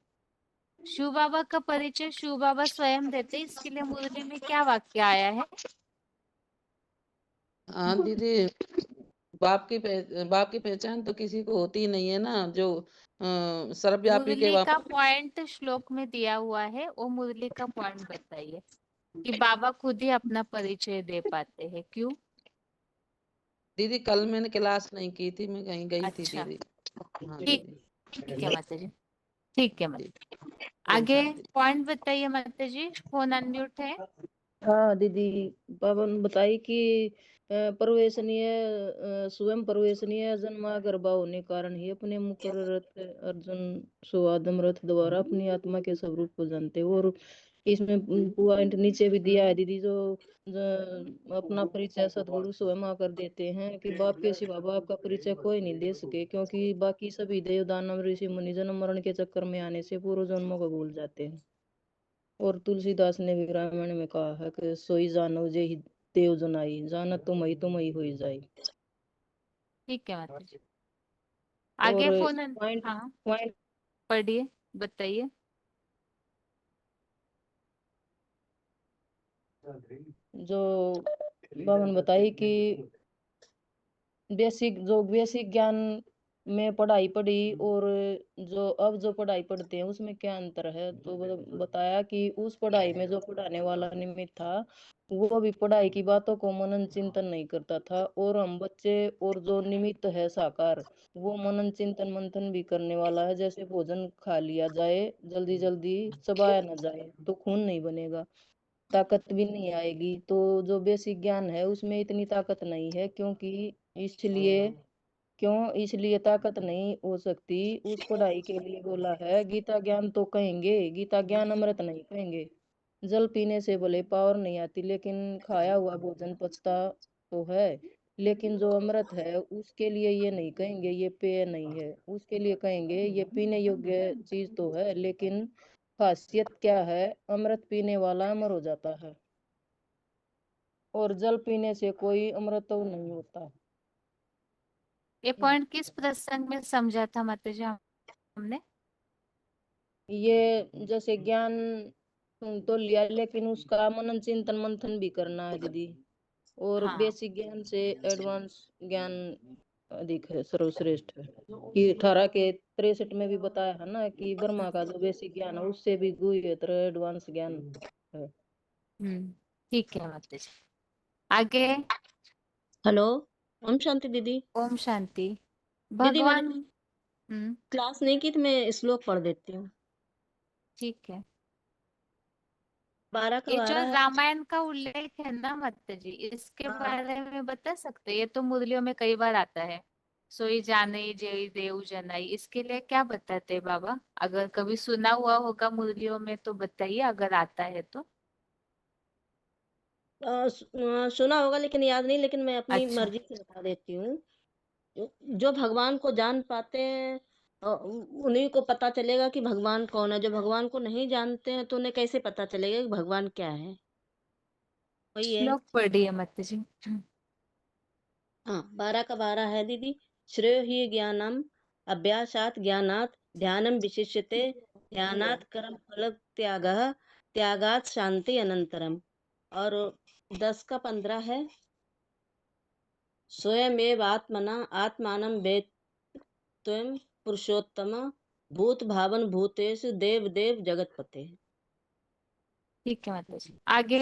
शिव बाबा का परिचय शिव बाबा स्वयं देते, इसके लिए मुरली में क्या वाक्य आया है? हाँ दीदी, बाप की पहचान तो किसी को होती ही नहीं है ना, जो सर्वव्यापी के मुरली बाप। का पॉइंट श्लोक में दिया हुआ है, वो मुरली का पॉइंट बताइए कि बाबा खुद ही अपना परिचय दे पाते हैं, क्यों? दीदी कल मैंने क्लास नहीं की थी, मैं कहीं गई थी अच्छा, दीदी। हाँ ठीक दीदी। ठीक है माता जी, ठीक है माता। ठीक। ओम आगे शांति। पॉइंट बताइए माता जी, फोन अनम्यूट है। हाँ दीदी, बाबा ने बताई कि परवेशनीय स्वयं परवेशनीय जन्मा गर्भा होने कारण ही अपने मुकर रथ अर्जुन सुवादम रथ द्वारा अपनी आत्मा के स्वरूप को जानते हो। और इसमें पॉइंट नीचे भी दिया है दीदी, जो अपना परिचय सदगुरु स्वयं आकर देते हैं कि बाप के सिवा बाप का परिचय कोई नहीं दे सके, क्योंकि बाकी सभी देव दानव ऋषि मुनि जन्म मरण के चक्कर में आने से पूर्व जन्मों को भूल जाते हैं। और तुलसीदास ने भी रामायण में कहा है कि सोई जानो जे ही देव जनाई, जानत तुम ही हो जाई। ठीक है माता जी। और आगे फोन पॉइंट हाँ पॉइंट पढ़िए, बताइए। जो बाबा ने बताई कि बेसिक ज्ञान में पढ़ाई पढ़ी और जो पढ़ाई पढ़ते हैं उसमें क्या अंतर है, तो बताया कि उस पढ़ाई में जो पढ़ाने वाला निमित्त था वो भी पढ़ाई की बातों को मनन चिंतन नहीं करता था, और हम बच्चे और जो निमित्त है साकार वो मनन चिंतन मंथन भी करने वाला है। जैसे भोजन खा लिया जाए, जल्दी जल्दी चबाया न जाए तो खून नहीं बनेगा, ताकत भी नहीं आएगी। तो जो बेसिक ज्ञान है उसमें इतनी ताकत नहीं है, इसलिए ताकत नहीं हो सकती। उस पढ़ाई के लिए बोला है गीता ज्ञान तो कहेंगे, गीता ज्ञान अमृत नहीं कहेंगे। जल पीने से भले पावर नहीं आती, लेकिन खाया हुआ भोजन पचता तो है। लेकिन जो अमृत है उसके लिए ये नहीं कहेंगे ये पेय नहीं है, उसके लिए कहेंगे ये पीने योग्य चीज तो है, लेकिन खासियत क्या है, अमृत पीने वाला अमर हो जाता है और जल पीने से कोई अमृत तो नहीं होता। ये पॉइंट किस प्रसंग में समझा था माताजी हमने? ये जैसे ज्ञान तो लिया, लेकिन उसका मनन चिंतन मंथन भी करना है दीदी, और हाँ बेसिक ज्ञान से एडवांस ज्ञान अधिक है, सर्वश्रेष्ठ है। ये 18 के 63 में भी बताया है ना कि ब्रह्मा का जो बेसिक ज्ञान है उससे भी गुह्यतर एडवांस ज्ञान है। ठीक है माताजी। आगे। हेलो, ओम शांति दीदी। ओम शांति। दीदी मैंने भगवान। क्लास नहीं की तो मैं श्लोक पढ़ देती हूँ। ठीक है। 12 का ये जो 12 है। रामायण का उल्लेख है ना माताजी, इसके हाँ, बारे में बता सकते हैं? ये तो मुरलियों में कई बार आता है, सोई जाने जय देव जनाई, इसके लिए क्या बताते हैं बाबा? अगर कभी सुना हुआ होगा मुरलियों में तो बताइए, अगर आता है तो। सुना होगा लेकिन याद नहीं, लेकिन मैं अपनी अच्छा। मर्जी से बता देती हूँ। जो भगवान को जान पाते हैं उन्हीं को पता चलेगा कि भगवान कौन है। जो भगवान को नहीं जानते हैं तो उन्हें कैसे पता चलेगा कि भगवान क्या है। वही है। श्लोक पढ़िए माताजी। हाँ, 12 का 12 है दीदी। श्रेयो ही ज्ञानम अभ्यासात ज्ञानात ध्यानम विशिष्यते ध्यानात कर्म फल त्यागः त्यागात शांति अनंतरम। और 10 का 15 है। स्वयमेव आत्मना आत्मानं वेद त्वं पुरुषोत्तम भूत भावन भूतेषु देव देव जगतपते। ठीक है माताजी। आगे।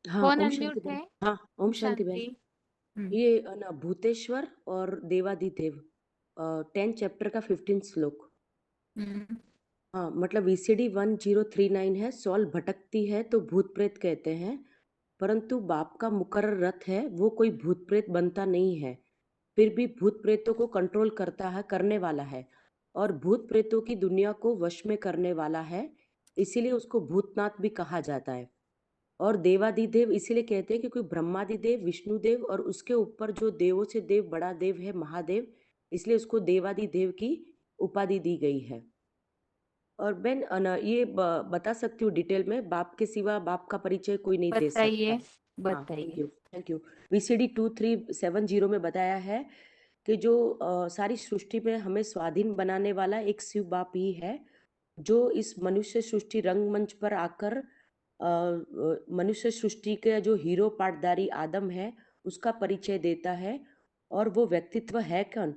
हाँ कौन ओम शांति अनम्यूट बहन। है? हाँ ओम ओम शांति बहन। शांति। ये ना भूतेश्वर और देवादिदेव 10 चैप्टर का 15 श्लोक। हम्म। हाँ मतलब VCD 1039 है। सॉल भटकती है तो भूत प्रेत कहते हैं, परंतु बाप का मुकर्रर रथ है, वो कोई भूत प्रेत बनता नहीं है, फिर भी भूत प्रेतों को कंट्रोल करता है, करने वाला है, और भूत प्रेतों की दुनिया को वश में करने वाला है, इसीलिए उसको भूतनाथ भी कहा जाता है। और देवादिदेव इसीलिए कहते हैं क्योंकि ब्रह्मादिदेव विष्णुदेव और उसके ऊपर जो देवों से देव बड़ा देव है महादेव, इसलिए उसको देवादिदेव की उपाधि दी गई है। और बेन ये बता सकती हूँ डिटेल में, बाप के सिवा बाप का परिचय कोई नहीं दे सकता। बताइए हाँ बताइए। Thank you. VCD 2370 में बताया है कि जो सारी सृष्टि में हमें स्वाधीन बनाने वाला एक शिव बाप ही है, जो इस मनुष्य सृष्टि रंगमंच पर आकर मनुष्य सृष्टि के जो हीरो पाटदारी आदम है उसका परिचय देता है। और वो व्यक्तित्व है कौन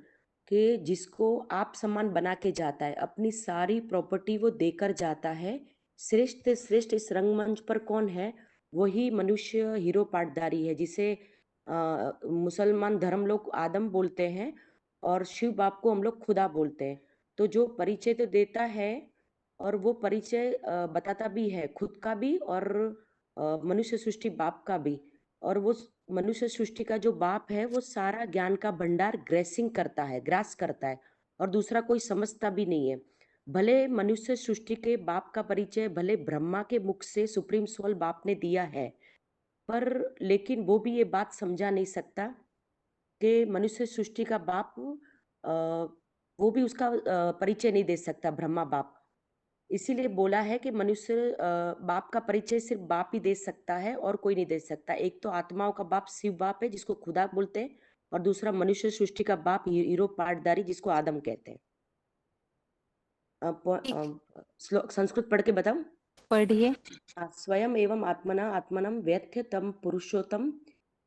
कि जिसको आप सम्मान बना के जाता है, अपनी सारी प्रॉपर्टी वो देकर जाता है। श्रेष्ठ से श्रेष्ठ इस रंगमंच पर कौन है? वही मनुष्य हीरो पाटदारी है, जिसे मुसलमान धर्म लोग आदम बोलते हैं और शिव बाप को हम लोग खुदा बोलते हैं। तो जो परिचय तो देता है और वो परिचय बताता भी है, खुद का भी और मनुष्य सृष्टि बाप का भी। और वो मनुष्य सृष्टि का जो बाप है वो सारा ज्ञान का भंडार ग्रेसिंग करता है, ग्रास करता है, और दूसरा कोई समझता भी नहीं है। भले मनुष्य सृष्टि के बाप का परिचय भले ब्रह्मा के मुख से सुप्रीम सोल बाप ने दिया है, पर लेकिन वो भी ये बात समझा नहीं सकता कि मनुष्य सृष्टि का बाप वो भी उसका परिचय नहीं दे सकता, ब्रह्मा बाप। इसीलिए बोला है कि मनुष्य बाप का परिचय सिर्फ बाप ही दे सकता है और कोई नहीं दे सकता। एक तो आत्माओं का बाप शिव बाप है जिसको खुदा बोलते हैं, और दूसरा मनुष्य सृष्टि का बाप हीरो पाटदारी जिसको आदम कहते हैं। श्लोक संस्कृत पढ़ के बताऊं? पढ़िए। स्वयं एवं आत्मना आत्मनम व्यथ्य तम पुरुषोत्तम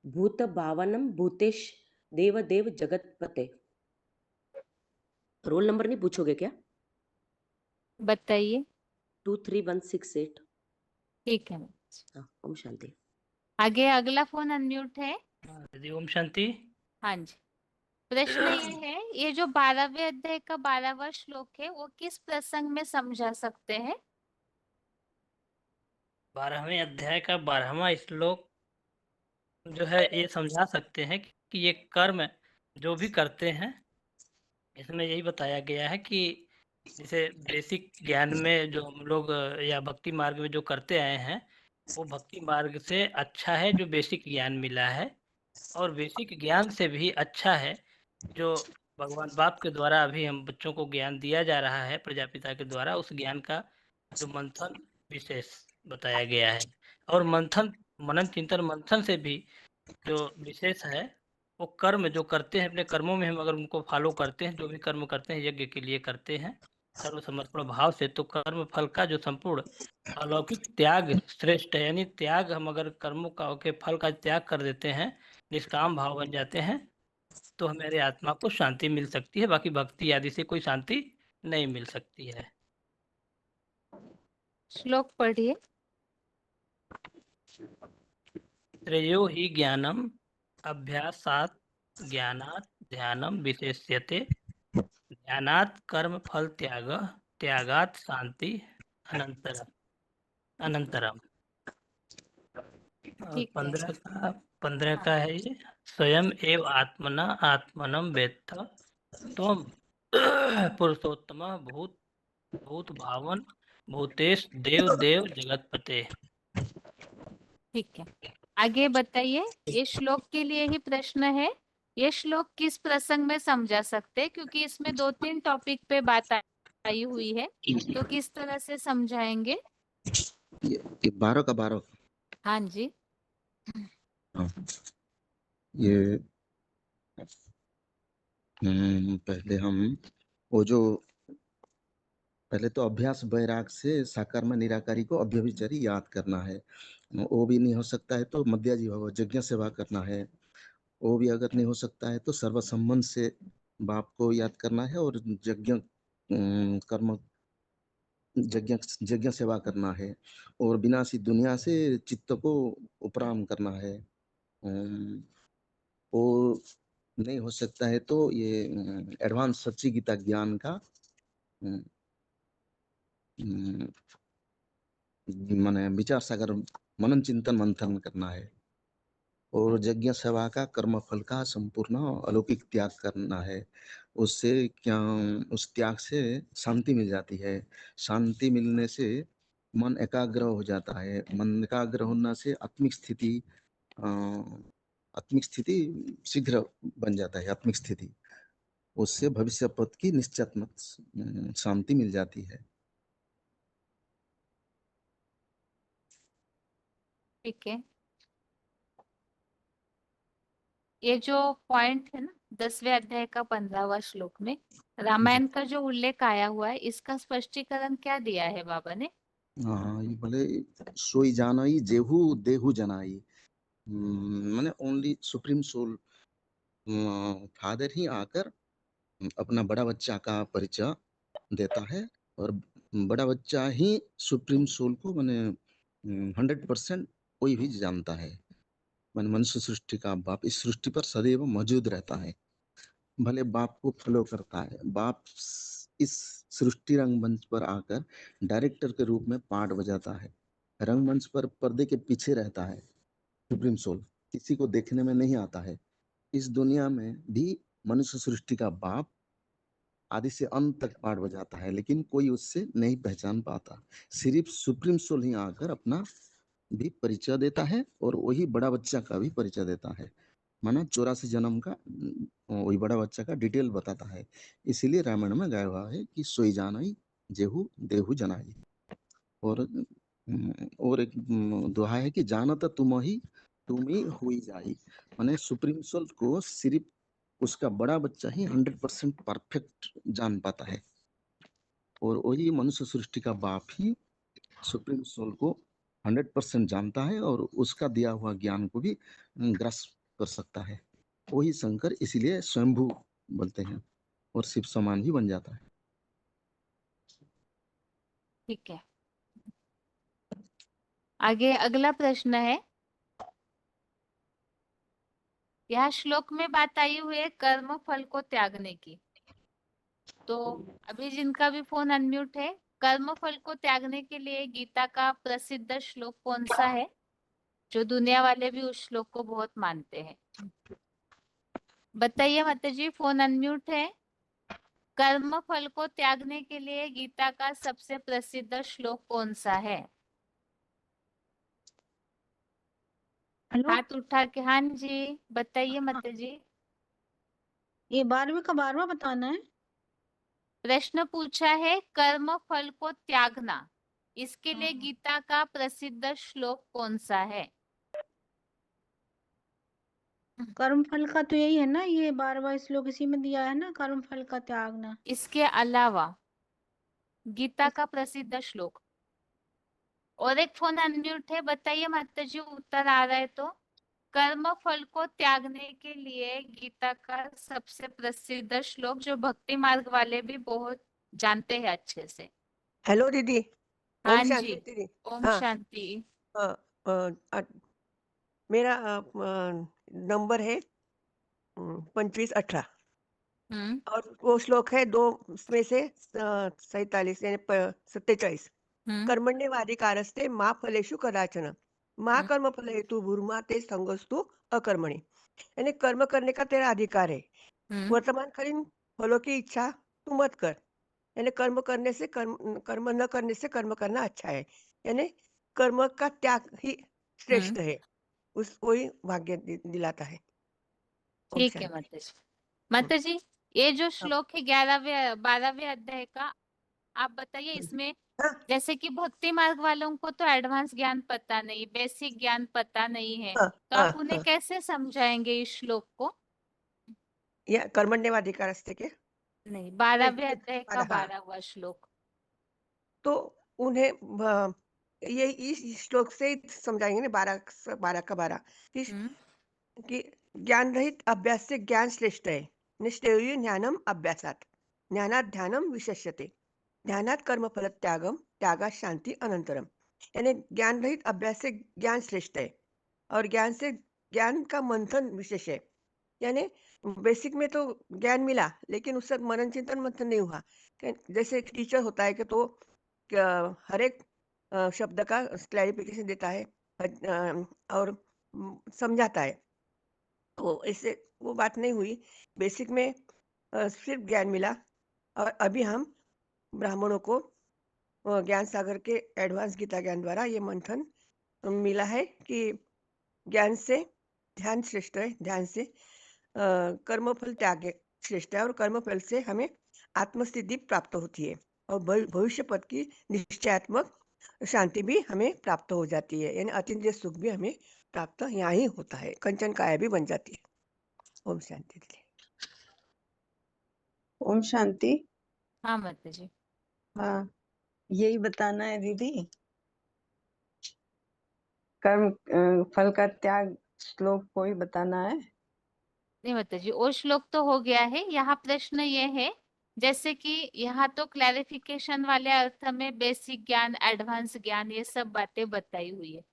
भूत भावनम भूतेश देव देव जगतपते। रोल नंबर नहीं पूछोगे क्या? बताइए। 23168। ठीक है। हाँ ओम शांति। आगे अगला फोन अनम्यूट है। दीदी ओम शांति। हाँ जी। प्रश्न ये है, ये जो 12वें अध्याय का 12वां श्लोक है वो किस प्रसंग में समझा सकते हैं? 12वें अध्याय का 12वां श्लोक जो है ये समझा सकते हैं कि ये कर्म जो भी करते हैं, इसमें यही बताया गया है कि जैसे बेसिक ज्ञान में जो हम लोग या भक्ति मार्ग में जो करते आए हैं, वो भक्ति मार्ग से अच्छा है जो बेसिक ज्ञान मिला है। और बेसिक ज्ञान से भी अच्छा है जो भगवान बाप के द्वारा अभी हम बच्चों को ज्ञान दिया जा रहा है प्रजापिता के द्वारा, उस ज्ञान का जो मंथन विशेष बताया गया है। और मनन चिंतन मंथन से भी जो विशेष है वो कर्म जो करते हैं, अपने कर्मों में हम अगर उनको फॉलो करते हैं, जो भी कर्म करते हैं यज्ञ के लिए करते हैं सर्वसमर्पण भाव से, तो कर्म फल का जो संपूर्ण अलौकिक त्याग श्रेष्ठ है। यानी त्याग, हम अगर कर्मों का के फल का त्याग कर देते हैं, निष्काम भाव बन जाते हैं, तो हमारे आत्मा को शांति मिल सकती है। बाकी भक्ति आदि से कोई शांति नहीं मिल सकती है। श्लोक पढ़िए। श्रेयो हि ज्ञानम अभ्यासात ज्ञानात ध्यानम विशेष्यते, ध्यानात कर्म फल त्यागात शांति अनंतरम। और ठीक है। 15 का है ये, स्वयं एव आत्मनम वेत्थ त्वम पुरुषोत्तम भूत भूत भावन भूतेश देव देव जगतपते। ठीक है, आगे बताइए। ये श्लोक के लिए ही प्रश्न है। ये श्लोक किस प्रसंग में समझा सकते हैं, क्योंकि इसमें 2-3 टॉपिक पे बात आई हुई है, तो किस तरह से समझाएंगे? ये 12 का 12। हाँ जी। हाँ, ये पहले हम वो जो पहले तो अभ्यास वैराग से साकार में निराकारी को अभ्यभिचारी याद करना है। वो भी नहीं हो सकता है तो मध्याजी भाव यज्ञ सेवा करना है। वो भी अगर नहीं हो सकता है तो सर्व संबंध से बाप को याद करना है और यज्ञ कर्म यज्ञ सेवा करना है और विनाशी दुनिया से चित्त को उपराम करना है। वो नहीं हो सकता है तो ये एडवांस सच्ची गीता ज्ञान का माने विचार सागर मनन चिंतन मंथन करना है और यज्ञ सेवा का कर्म फल का संपूर्ण अलौकिक त्याग करना है। उससे क्या, उस त्याग से शांति मिल जाती है। शांति मिलने से मन एकाग्र हो जाता है। मन एकाग्र होने से आत्मिक स्थिति शीघ्र बन जाता है। आत्मिक स्थिति, उससे भविष्य पद की निश्चित शांति मिल जाती है। ठीक है, ये जो पॉइंट है ना 10वें अध्याय का 15वां श्लोक में रामायण का जो उल्लेख आया हुआ है, इसका स्पष्टीकरण क्या दिया है बाबा ने? हाँ, ये बोले सोई जानाई जेहू देहू जनाई, माने ओनली सुप्रीम सोल फादर ही आकर अपना बड़ा बच्चा का परिचय देता है और बड़ा बच्चा ही सुप्रीम सोल को माने 100% कोई भी जानता है। माने मनुष्य सृष्टि का बाप इस सृष्टि पर सदैव मौजूद रहता है, भले बाप को फॉलो करता है। बाप इस सृष्टि रंगमंच पर आकर डायरेक्टर के रूप में पार्ट बजाता है। रंगमंच पर पर्दे के पीछे रहता है सुप्रीम सोल, किसी को देखने में नहीं आता है। इस दुनिया में भी मनुष्य सृष्टि का बाप आदि से अंत तक पार्ट बजाता है, लेकिन कोई उससे नहीं पहचान पाता। सिर्फ सुप्रीम सोल ही आकर अपना भी परिचय देता है और वही बड़ा बच्चा का भी परिचय देता है। माना 84 जन्म का वही बड़ा बच्चा का डिटेल बताता है। इसीलिए रामायण में गाया हुआ है कि सोई जानाई जेहू देहू जनाई। और एक दोहा है कि जानत तुम ही हुई जाई। माने सुप्रीम सोल को सिर्फ उसका बड़ा बच्चा ही 100% परफेक्ट जान पाता है और वही मनुष्य सृष्टि का बाप ही सुप्रीम सोल को 100% जानता है और उसका दिया हुआ ज्ञान को भी ग्रस्त कर सकता है। वही शंकर इसीलिए स्वयंभू बोलते हैं और शिव समान भी बन जाता है। ठीक है, आगे अगला प्रश्न है। यह श्लोक में बात आई हुई है कर्म फल को त्यागने की। तो अभी जिनका भी फोन अनम्यूट है, कर्म फल को त्यागने के लिए गीता का प्रसिद्ध श्लोक कौन सा है, जो दुनिया वाले भी उस श्लोक को बहुत मानते हैं? बताइए माता जी, फोन अनम्यूट है। कर्म फल को त्यागने के लिए गीता का सबसे प्रसिद्ध श्लोक कौन सा है? हेलो। हाथ उठा के, हाँ जी बताइए हाँ, माता जी। ये 12वीं का 12वां बताना है। प्रश्न पूछा है कर्म फल को त्यागना, इसके लिए हाँ, गीता का प्रसिद्ध श्लोक कौन सा है? कर्म फल का तो यही है ना, ये 12वां श्लोक इसी में दिया है ना, कर्म फल का त्यागना। इसके अलावा गीता का प्रसिद्ध श्लोक। और एक फोन अनम्यूट है, बताइए माता जी, उत्तर आ रहा है तो। कर्म फल को त्यागने के लिए गीता का सबसे प्रसिद्ध श्लोक जो भक्ति मार्ग वाले भी बहुत जानते हैं अच्छे से। हेलो दीदी। ओम हाँ शांति जी, दीदी। ओम हाँ। शांति। हाँ, मेरा नंबर है 2518 हम्म और वो श्लोक है 2 में से 47 यानी 47। हम्म कर्मण्येवाधिकारस्ते मा फलेषु कदाचन मा हम्म कर्म फल हेतु भूर्मा ते संगस्तु अकर्मणि। यानी कर्म करने का तेरा अधिकार है, हम्म वर्तमानकालीन फलों की इच्छा तू मत कर। यानी कर्म करने से कर्म न करने से कर्म करना अच्छा है। यानी कर्म का त्याग ही श्रेष्ठ है, उस वही भाग्य दिलाता है। ओम ठीक है शांति। माता जी। माता जी, ये जो हाँ, श्लोक है 11वें 12वें अध्याय का, आप बताइए इसमें हाँ, जैसे कि भक्ति मार्ग वालों को तो एडवांस ज्ञान पता नहीं, बेसिक ज्ञान पता नहीं है, हाँ, तो हाँ, आप उन्हें हाँ। कैसे समझाएंगे इस श्लोक को? या कर्मण्येवाधिकार अस्ते के नहीं, नहीं 12वें अध्याय का हाँ, 12वां श्लोक। तो उन्हें ये इस श्लोक से ही समझाएंगे ना, 12 का 12 हम्म कि ज्ञान रहित अभ्यास से ज्ञान श्रेष्ठ है। निश्चय ज्ञानम अभ्यासात ज्ञानात ध्यानम विशेष्यते ध्यानात कर्म फल त्यागम त्यागा शांति अनंतरम। यानी ज्ञान रहित अभ्यास से ज्ञान श्रेष्ठ है और ज्ञान से ज्ञान का मंथन विशेष है। यानी बेसिक में तो ज्ञान मिला लेकिन उससे मनन चिंतन मंथन नहीं हुआ। जैसे एक टीचर होता है कि तो हर एक शब्द का क्लैरिफिकेशन देता है और समझाता है। तो इससे वो बात नहीं हुई। बेसिक में सिर्फ ज्ञान मिला और अभी हम ब्राह्मणों को ज्ञान सागर के एडवांस गीता ज्ञान द्वारा ये मंथन मिला है कि ज्ञान से ध्यान श्रेष्ठ है, ध्यान से कर्मफल त्याग श्रेष्ठ है और कर्मफल से हमें आत्मसिद्धि प्राप्त होती है और भविष्य पद की निश्चयात्मक शांति भी हमें प्राप्त हो जाती है। यानी अतीन्द्रिय सुख भी हमें प्राप्त यहाँ ही होता है, कंचन काया भी बन जाती है। ओम शांति दीदी। ओम शांति। हाँ माता जी। हाँ, यही बताना है दीदी, कर्म फल का त्याग श्लोक को ही बताना है। नहीं माता जी, वो श्लोक तो हो गया है। यहाँ प्रश्न ये है, जैसे कि यहाँ तो क्लैरिफिकेशन वाले अर्थ में बेसिक ज्ञान, एडवांस ज्ञान, ये सब बातें बताई हुई है।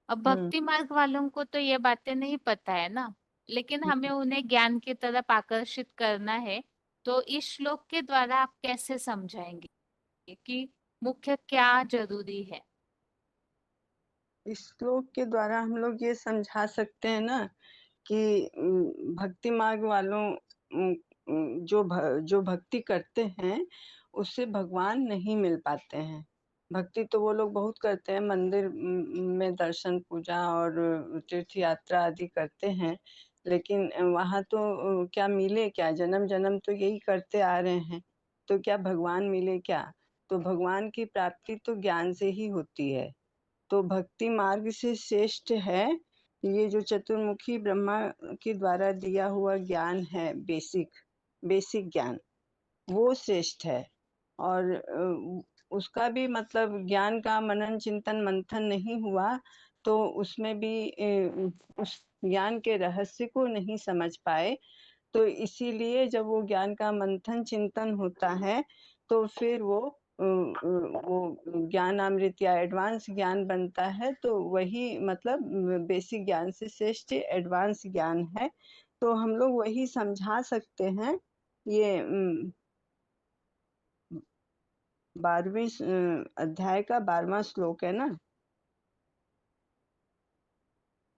अब भक्ति मार्ग वालों को तो ये बातें नहीं पता है ना, लेकिन हमें उन्हें ज्ञान की तरफ आकर्षित करना है। तो इस श्लोक के द्वारा आप कैसे समझाएंगे कि मुख्य क्या जरूरी है? इस श्लोक के द्वारा हम लोग ये समझा सकते हैं ना कि भक्ति मार्ग वालों जो भक्ति करते हैं उससे भगवान नहीं मिल पाते हैं। भक्ति तो वो लोग बहुत करते हैं, मंदिर में दर्शन पूजा और तीर्थ यात्रा आदि करते हैं, लेकिन वहाँ तो क्या मिले क्या? जन्म जन्म तो यही करते आ रहे हैं, तो क्या भगवान मिले क्या? तो भगवान की प्राप्ति तो ज्ञान से ही होती है। तो भक्ति मार्ग से श्रेष्ठ है ये जो चतुर्मुखी ब्रह्मा के द्वारा दिया हुआ ज्ञान है, बेसिक ज्ञान, वो श्रेष्ठ है। और उसका भी मतलब ज्ञान का मनन चिंतन मंथन नहीं हुआ तो उसमें भी उस ज्ञान के रहस्य को नहीं समझ पाए। तो इसीलिए जब वो ज्ञान का मंथन चिंतन होता है तो फिर वो ज्ञानामृत या एडवांस ज्ञान बनता है, तो वही मतलब बेसिक ज्ञान से श्रेष्ठ एडवांस ज्ञान है। तो हम लोग वही समझा सकते हैं। ये 12वें अध्याय का 12वां श्लोक है ना,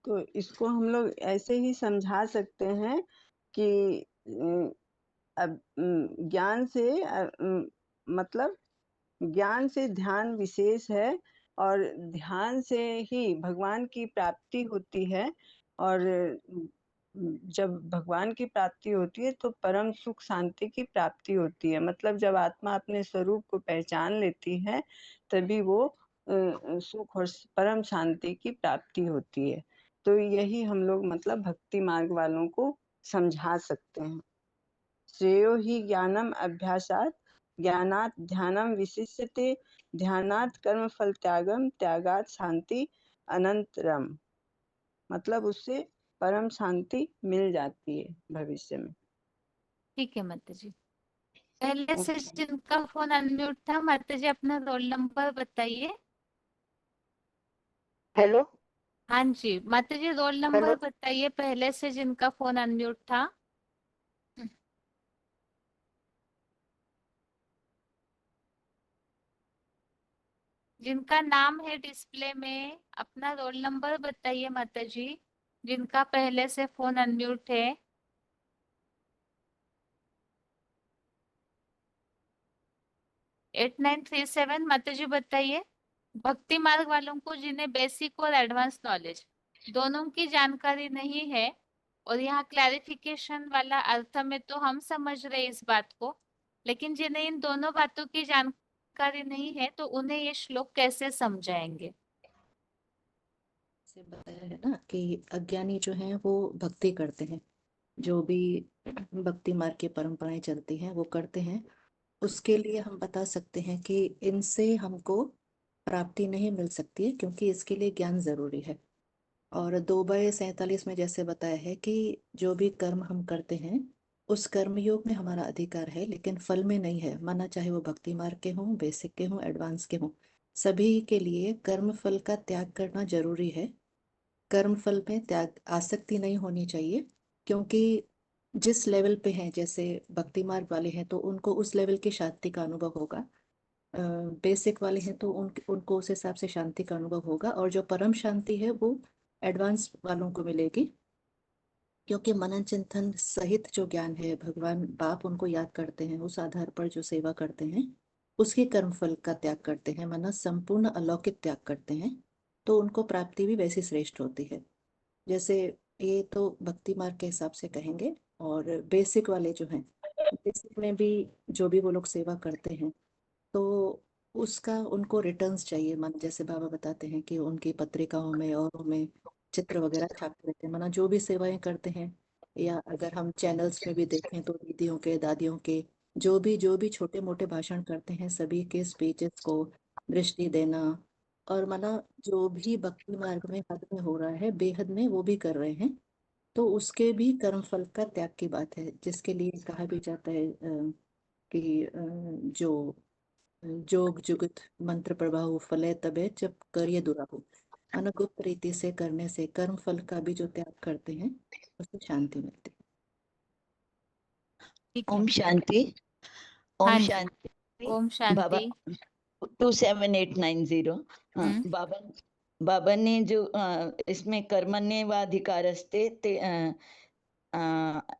तो इसको हम लोग ऐसे ही समझा सकते हैं कि अब ज्ञान से मतलब ज्ञान से ध्यान विशेष है और ध्यान से ही भगवान की प्राप्ति होती है। और जब भगवान की प्राप्ति होती है तो परम सुख शांति की प्राप्ति होती है। मतलब जब आत्मा अपने स्वरूप को पहचान लेती है तभी वो सुख और परम शांति की प्राप्ति होती है। तो यही हम लोग मतलब भक्ति मार्ग वालों को समझा सकते हैं। श्रेयो हि ज्ञानम अभ्यासात ज्ञानात ध्यानम विशिष्यते ध्यानात कर्म फल त्यागम त्यागात शांति अनंतरम। मतलब उससे परम शांति मिल जाती है भविष्य में। ठीक है माता जी। पहले से जिनका फोन अनम्यूट था, माता जी अपना रोल नंबर बताइए। हेलो। हाँ जी माता जी, रोल नंबर हेलो। बताइए पहले से जिनका फोन अनम्यूट था। जिनका नाम है डिस्प्ले में, अपना रोल नंबर बताइए माता जी, जिनका पहले से फोन अनम्यूट है। एट 937 माता जी बताइए। भक्ति मार्ग वालों को जिन्हें बेसिक और एडवांस नॉलेज दोनों की जानकारी नहीं है, और यहाँ क्लैरिफिकेशन वाला अर्थ में तो हम समझ रहे इस बात को, लेकिन जिन्हें इन दोनों बातों की जानकारी नहीं है तो उन्हें ये श्लोक कैसे समझाएंगे? से बताया है ना कि अज्ञानी जो हैं वो भक्ति करते हैं, जो भी भक्ति मार्ग की परंपराएं चलती हैं वो करते हैं। उसके लिए हम बता सकते हैं कि इनसे हमको प्राप्ति नहीं मिल सकती है, क्योंकि इसके लिए ज्ञान जरूरी है। और 2/47 में जैसे बताया है कि जो भी कर्म हम करते हैं उस कर्म योग में हमारा अधिकार है, लेकिन फल में नहीं है। माना चाहे वो भक्ति मार्ग के हों, बेसिक के हों, एडवांस के हों, सभी के लिए कर्म फल का त्याग करना जरूरी है। कर्म फल में त्याग आसक्ति नहीं होनी चाहिए, क्योंकि जिस लेवल पे हैं, जैसे भक्ति मार्ग वाले हैं तो उनको उस लेवल की शांति का अनुभव होगा, बेसिक वाले हैं तो उनको उस हिसाब से शांति का अनुभव होगा, और जो परम शांति है वो एडवांस वालों को मिलेगी, क्योंकि मनन चिंतन सहित जो ज्ञान है, भगवान बाप उनको याद करते हैं, उस आधार पर जो सेवा करते हैं उसके कर्म फल का त्याग करते हैं, माना संपूर्ण अलौकिक त्याग करते हैं, तो उनको प्राप्ति भी वैसी श्रेष्ठ होती है। जैसे ये तो भक्ति मार्ग के हिसाब से कहेंगे। और बेसिक वाले जो हैं, बेसिक में भी जो भी वो लोग सेवा करते हैं तो उसका उनको रिटर्न्स चाहिए। मान जैसे बाबा बताते हैं कि उनकी पत्रिकाओं में और में चित्र वगैरह छापते रहते हैं, माना जो भी सेवाएं करते हैं, या अगर हम चैनल्स में भी देखें तो दीदियों के, दादियों के जो भी छोटे मोटे भाषण करते हैं, सभी के स्पीचेस को दृष्टि देना, और माना जो भी भक्ति मार्ग में हद में हो रहा है, बेहद में वो भी कर रहे हैं, तो उसके भी कर्म फल का त्याग की बात है, जिसके लिए कहा भी जाता है कि जो जोग जुगत मंत्र प्रभाव फले तबे जब कार्य दुराहो, अनगुप्त रीति से करने से कर्म फल का भी जो त्याग करते हैं उससे शांति मिलती है। ठीक है। ओम शांति। हाँ ओम जी, शांति। ओम बाबा शांति। 27890। हाँ, बाबा ने जो इसमें कर्मण्य व अधिकारस्ते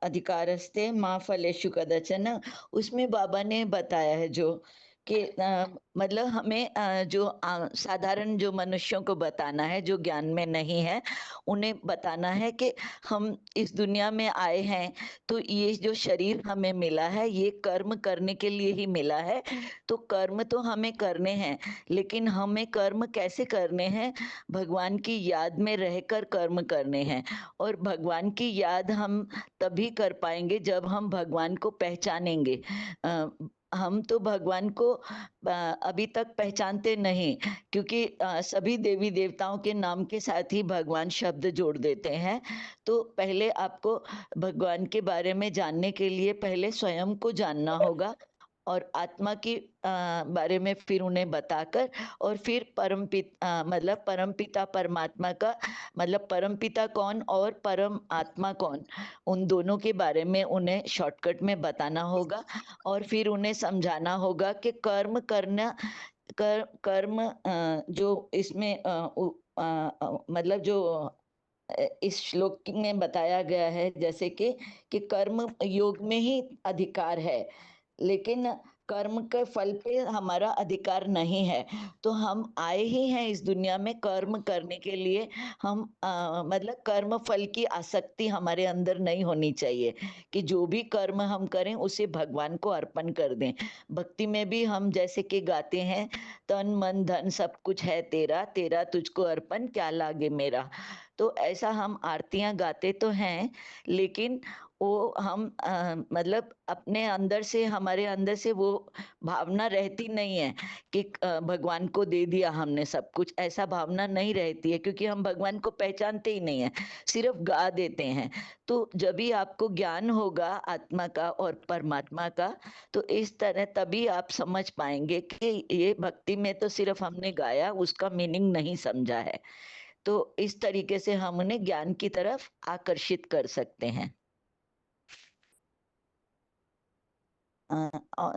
अधिकारस्ते माँ फलेषु कदाचन, उसमें बाबा ने बताया है जो कि मतलब हमें जो साधारण जो मनुष्यों को बताना है, जो ज्ञान में नहीं है, उन्हें बताना है कि हम इस दुनिया में आए हैं तो ये जो शरीर हमें मिला है ये कर्म करने के लिए ही मिला है। तो कर्म तो हमें करने हैं, लेकिन हमें कर्म कैसे करने हैं? भगवान की याद में रहकर कर्म करने हैं, और भगवान की याद हम तभी कर पाएंगे जब हम भगवान को पहचानेंगे। हम तो भगवान को अभी तक पहचानते नहीं, क्योंकि सभी देवी देवताओं के नाम के साथ ही भगवान शब्द जोड़ देते हैं। तो पहले आपको भगवान के बारे में जानने के लिए पहले स्वयं को जानना होगा, और आत्मा की बारे में फिर उन्हें बताकर, और फिर मतलब परम पिता परमात्मा का मतलब परम पिता कौन और परम आत्मा कौन, उन दोनों के बारे में उन्हें शॉर्टकट में बताना होगा, और फिर उन्हें समझाना होगा कि कर्म करना कर्म जो इसमें मतलब जो इस श्लोक में बताया गया है, जैसे कि कर्म योग में ही अधिकार है, लेकिन कर्म के फल पे हमारा अधिकार नहीं है। तो हम आए ही हैं इस दुनिया में कर्म करने के लिए। हम मतलब कर्म फल की आसक्ति हमारे अंदर नहीं होनी चाहिए कि जो भी कर्म हम करें उसे भगवान को अर्पण कर दें। भक्ति में भी हम जैसे कि गाते हैं, तन मन धन सब कुछ है तेरा, तेरा तुझको अर्पण क्या लागे मेरा। तो ऐसा हम आरतियां गाते तो हैं, लेकिन वो हम मतलब अपने अंदर से, हमारे अंदर से वो भावना रहती नहीं है कि भगवान को दे दिया हमने सब कुछ, ऐसा भावना नहीं रहती है, क्योंकि हम भगवान को पहचानते ही नहीं है, सिर्फ गा देते हैं। तो जब भी आपको ज्ञान होगा आत्मा का और परमात्मा का, तो इस तरह तभी आप समझ पाएंगे कि ये भक्ति में तो सिर्फ हमने गाया, उसका मीनिंग नहीं समझा है। तो इस तरीके से हम उन्हें ज्ञान की तरफ आकर्षित कर सकते हैं।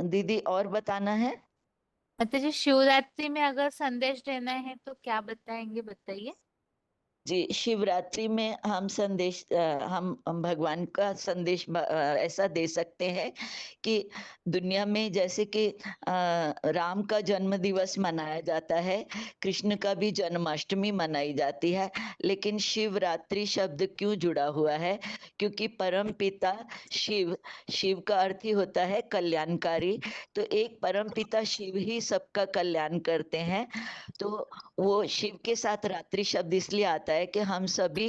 दीदी और बताना है? माता जी, शिवरात्रि में अगर संदेश देना है तो क्या बताएंगे, बताइए। जी, शिवरात्रि में हम संदेश हम भगवान का संदेश ऐसा दे सकते हैं कि दुनिया में जैसे कि राम का जन्म दिवस मनाया जाता है, कृष्ण का भी जन्माष्टमी मनाई जाती है, लेकिन शिवरात्रि शब्द क्यों जुड़ा हुआ है? क्योंकि परम पिता शिव, शिव का अर्थ ही होता है कल्याणकारी। तो एक परम पिता शिव ही सबका कल्याण करते हैं। तो वो शिव के साथ रात्रि शब्द इसलिए आता है कि हम सभी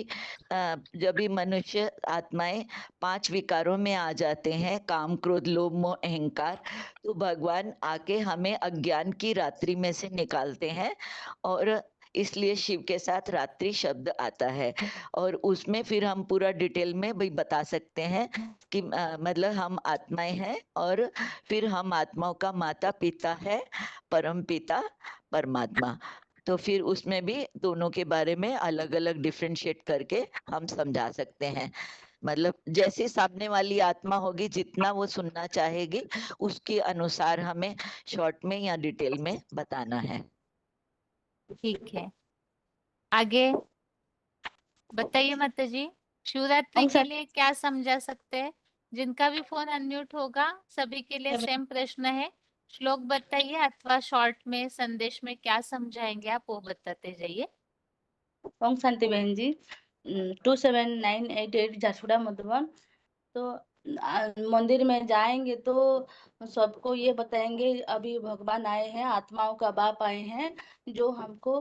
जब भी मनुष्य आत्माएं 5 विकारों में आ जाते हैं, काम क्रोध लोभ मोह अहंकार, तो भगवान आके हमें अज्ञान की रात्रि में से निकालते हैं, और इसलिए शिव के साथ रात्रि शब्द आता है। और उसमें फिर हम पूरा डिटेल में भी बता सकते हैं कि मतलब हम आत्माएं हैं, और फिर हम आत्माओं का माता पिता है परम पिता परमात्मा। तो फिर उसमें भी दोनों के बारे में अलग अलग डिफरेंशिएट करके हम समझा सकते हैं। मतलब जैसे सामने वाली आत्मा होगी, जितना वो सुनना चाहेगी, उसके अनुसार हमें शॉर्ट में या डिटेल में बताना है। ठीक है, आगे बताइए माता जी, शिवरात्रि के लिए क्या समझा सकते हैं? जिनका भी फोन अनम्यूट होगा सभी के लिए सेम प्रश्न है। श्लोक बताइए अथवा शॉर्ट में संदेश में क्या समझाएंगे आप, वो बताते जाइए। ओम शांति बहन जी, 27988 झारसुगुड़ा मधुबन। तो मंदिर में जाएंगे तो सबको ये बताएंगे अभी भगवान आए हैं, आत्माओं का बाप आए हैं, जो हमको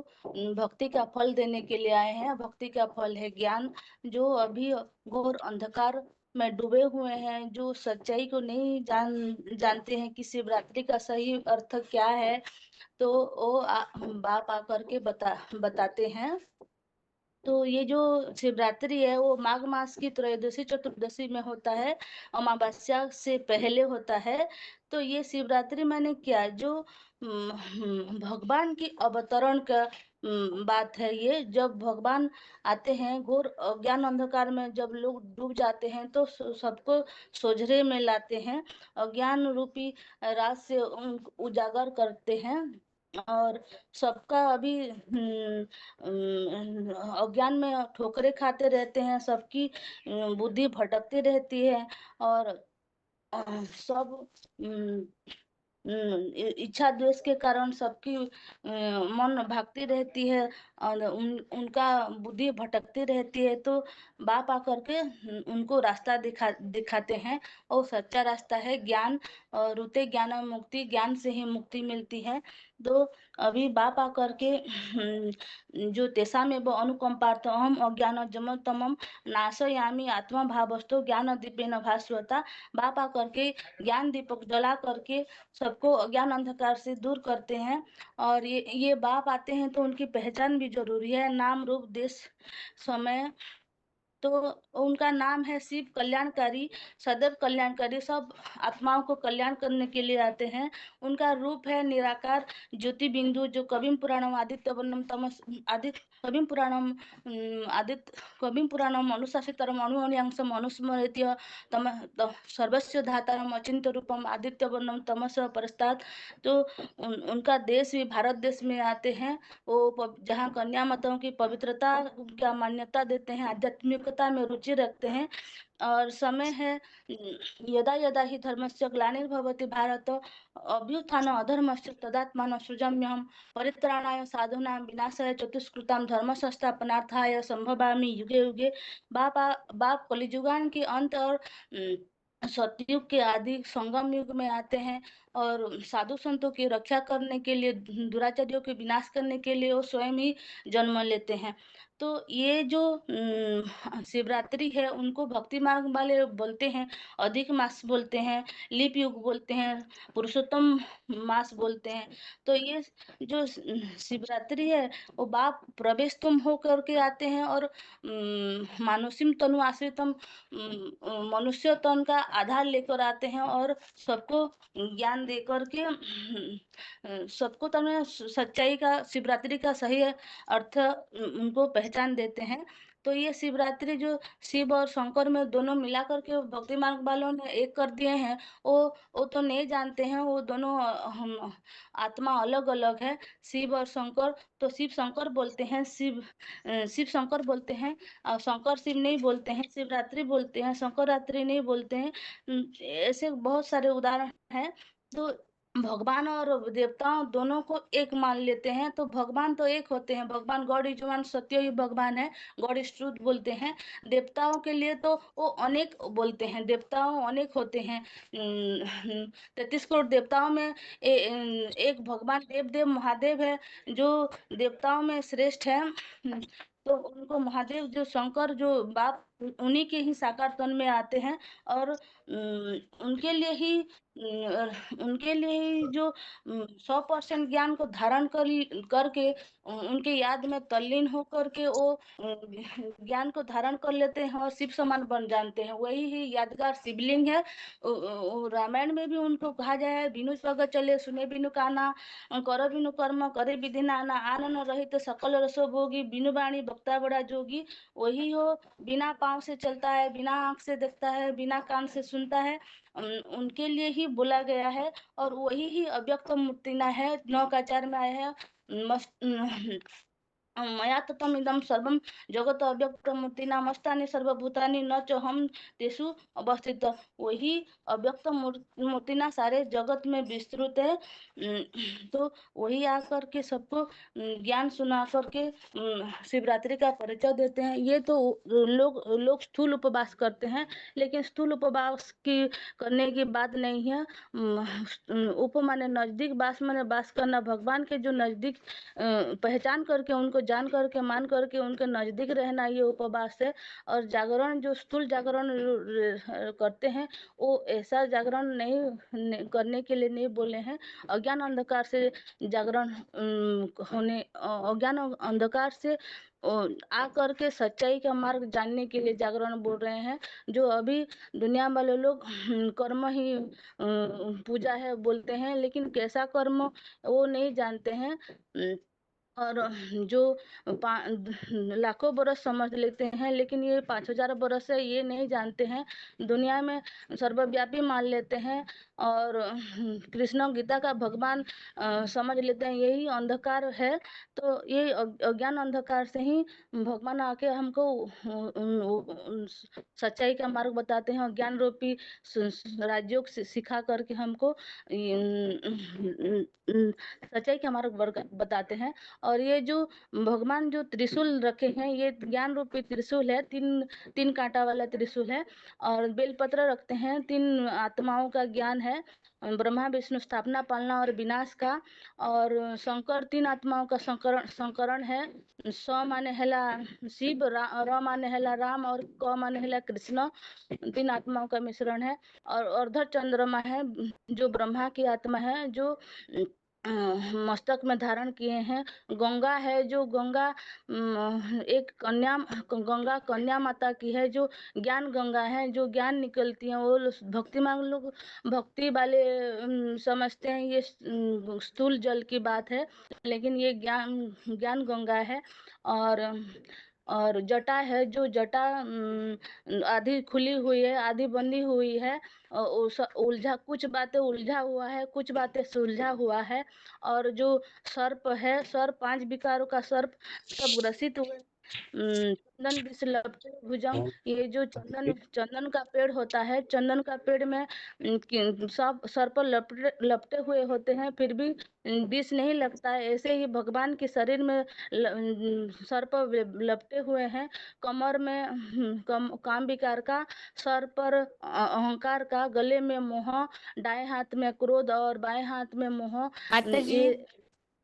भक्ति का फल देने के लिए आए हैं। भक्ति का फल है ज्ञान। जो अभी घोर अंधकार में डूबे हुए हैं, जो सच्चाई को नहीं जानते हैं कि शिवरात्रि का सही अर्थ क्या है, तो वो बाप आकर के बताते हैं। तो ये जो शिवरात्रि है वो माघ मास की त्रयोदशी चतुर्दशी में होता है, अमावस्या से पहले होता है। तो ये शिवरात्रि मैंने क्या, जो भगवान की अवतरण का बात है। ये जब भगवान आते हैं, घोर अज्ञान अंधकार में जब लोग डूब जाते हैं, तो सबको सोझरे में लाते हैं, अज्ञान रूपी रात से उजागर करते हैं, और सबका अभी अज्ञान में ठोकरे खाते रहते हैं, सबकी बुद्धि भटकती रहती है, और सब इच्छा द्वेष के कारण सबकी मन भागती रहती है, और उनका बुद्धि भटकती रहती है। तो बाप आकर के उनको रास्ता दिखाते हैं, और सच्चा रास्ता है ज्ञान, और रुते ज्ञान मुक्ति, ज्ञान से ही मुक्ति मिलती है। तो अभी बाप आकर के जो तेसा में वो अनुकंपार्थ अहम अज्ञान जम तमम नाशयामी आत्मा भावस्तु ज्ञान दीपेन भास्वता। बाप आकर के ज्ञान दीपक जला करके सबको अज्ञान अंधकार से दूर करते हैं। और ये बाप आते हैं तो उनकी पहचान भी जरूरी है, नाम रूप देश समय। तो उनका नाम है शिव कल्याणकारी, सदैव कल्याणकारी, सब आत्माओं को कल्याण करने के लिए आते हैं। उनका रूप है निराकार ज्योति बिंदु, जो कविम पुराणम आदित्य वर्णम तमस कविम पुराणम अनुशासितरम अणुअंशम अनुस्मृत्य तम सर्वस्व धातारम अचिंत्य रूपम आदित्य वर्णम तमस परस्तात्। तो उनका देश भी भारत देश में आते हैं, वो जहाँ कन्या माताओं की पवित्रता का मान्यता देते हैं, आध्यात्मिकता में रुचि रखते हैं, और समय है यदा यदा हि धर्मस्य ग्लानिर्भवति भारत अभ्युत्थान अधर्मस्य तदात्मानं सृजाम्यहं परित्राणाय साधूनां विनाशाय चतुष्कृतां धर्म संस्थापनार्थाय संभवामि युगे युगे। बाप कलिजुगान के अंत और सतयुग के आदि संगम युग में आते हैं और साधु संतों की रक्षा करने के लिए, दुराचार्यों के विनाश करने के लिए वो स्वयं ही जन्म लेते हैं। तो ये जो शिवरात्रि है उनको भक्ति मार्ग वाले बोलते हैं, अधिक मास बोलते हैं, लीप युग बोलते हैं, पुरुषोत्तम मास बोलते हैं। तो ये जो शिवरात्रि है वो बाप प्रवेश तुम हो करके आते हैं और मानुषिम तनु आश्रितम मनुष्य तन का आधार लेकर आते हैं और सबको ज्ञान दे करके सबको तन सच्चाई का, शिवरात्रि का सही अर्थ उनको पहचान देते हैं। तो ये शिवरात्रि जो शिव और शंकर में दोनों मिला करके भक्ति मार्ग वालों ने एक कर दिए हैं, वो तो नहीं जानते हैं, वो दोनों आत्मा अलग अलग है। शिव और शंकर, तो शिव शंकर बोलते हैं, शिव शंकर बोलते हैं, शंकर शिव नहीं बोलते हैं, शिवरात्रि बोलते हैं, शंकर रात्रि नहीं बोलते हैं। ऐसे बहुत सारे उदाहरण हैं। तो भगवान और देवताओं दोनों को एक मान लेते हैं। तो भगवान तो एक होते हैं, भगवान गॉड इज वन, सत्य ही भगवान है, गॉड इज ट्रूथ बोलते हैं। देवताओं के लिए तो वो अनेक बोलते हैं, देवताओं अनेक होते हैं। 33 करोड़ देवताओं में एक भगवान देव महादेव है जो देवताओं में श्रेष्ठ है। तो उनको महादेव जो शंकर जो बाप उन्हीं के ही साकार तन में आते हैं और उनके लिए ही जो 100% ज्ञान को धारण करके उनके याद में तल्लीन हो करके वो ज्ञान को धारण कर लेते हैं और शिव समान बन जानते हैं। वही ही यादगार शिवलिंग है। रामायण में भी उनको कहा जाए है, बिनु स्वग चले सुने बिनु काना, कर बिनु कर्म करे विधि नाना, आनन रहित सकल रसो भोगी, बिनु वाणी भक्ता बड़ा जोगी। वही हो बिना पाँव से चलता है, बिना आंख से देखता है, बिना कान से सुनता है, उनके लिए ही बोला गया है। और वही ही अव्यक्त मूर्तिना है, 9 का 4 में आया है। मया ततम इदम सर्वम जगत अव्यक्त मूर्तिना मस्तानि सर्वभूतानि न च हम तेषु अवस्थित। वही अव्यक्त मूर्तिना सारे जगत में विस्तृत है। तो वही आकर के सबको ज्ञान सुना करके शिवरात्रि का परिचय देते हैं। ये तो लोग स्थूल उपवास करते हैं, लेकिन स्थूल उपवास की करने की बात नहीं है। उप माने नजदीक, वास माने वास करना, भगवान के जो नजदीक पहचान करके उनको जान करके मान करके उनके नजदीक रहना, ये उपवास है। और जागरण जो स्थूल जागरण करते हैं वो ऐसा जागरण नहीं करने के लिए नहीं बोले हैं। अज्ञान अंधकार से जागरण होने, अज्ञान अंधकार से आ करके सच्चाई का मार्ग जानने के लिए जागरण बोल रहे हैं। जो अभी दुनिया वाले लोग कर्म ही पूजा है बोलते हैं, लेकिन कैसा कर्म वो नहीं जानते हैं। और जो लाखों बरस समझ लेते हैं, लेकिन ये 5000 बरस है ये नहीं जानते हैं। दुनिया में सर्वव्यापी मान लेते हैं और कृष्ण गीता का भगवान समझ लेते हैं, यही अंधकार है। तो ये अज्ञान अंधकार से ही भगवान आके हमको सच्चाई का मार्ग बताते हैं। ज्ञान रूपी राजयोग सिखा करके हमको सच्चाई का मार्ग बताते हैं। और ये जो भगवान जो त्रिशूल रखे हैं, ये ज्ञान रूपी त्रिशूल है, तीन कांटा वाला त्रिशूल है। और बेलपत्र रखते हैं, 3 आत्माओं का ज्ञान है, ब्रह्मा विष्णु स्थापना पालना और विनाश का। और शंकर 3 आत्माओं का संकरण है। स माने हेला शिव, र माने हेला राम और क माने हेला कृष्ण, 3 आत्माओं का मिश्रण है। और अर्ध चंद्रमा है जो ब्रह्मा की आत्मा है, जो मस्तक में धारण किए हैं। गंगा है जो गंगा एक गंगा कन्या माता की है, जो ज्ञान गंगा है, जो ज्ञान निकलती है। वो भक्ति मांग लोग भक्ति वाले समझते हैं ये स्थूल जल की बात है, लेकिन ये ज्ञान गंगा है। और जटा है, जो जटा आधी खुली हुई है, आधी बंधी हुई है। उलझा, कुछ बातें उलझा हुआ है, कुछ बातें सुलझा हुआ है। और जो सर्प है, सर्प 5 विकारों का सर्प सब ग्रसित हुए चंदन विष लपटे भुजंग, ये जो चंदन का पेड़ होता है, चंदन का पेड़ में सब सर पर लपटे हुए होते हैं, फिर भी विष नहीं लगता है। ऐसे ही भगवान के शरीर में सर पर लपटे हुए हैं, कमर में काम विकार का, सर पर अहंकार का, गले में मोह, दाएं हाथ में क्रोध और बाएं हाथ में मोह। माता जी ये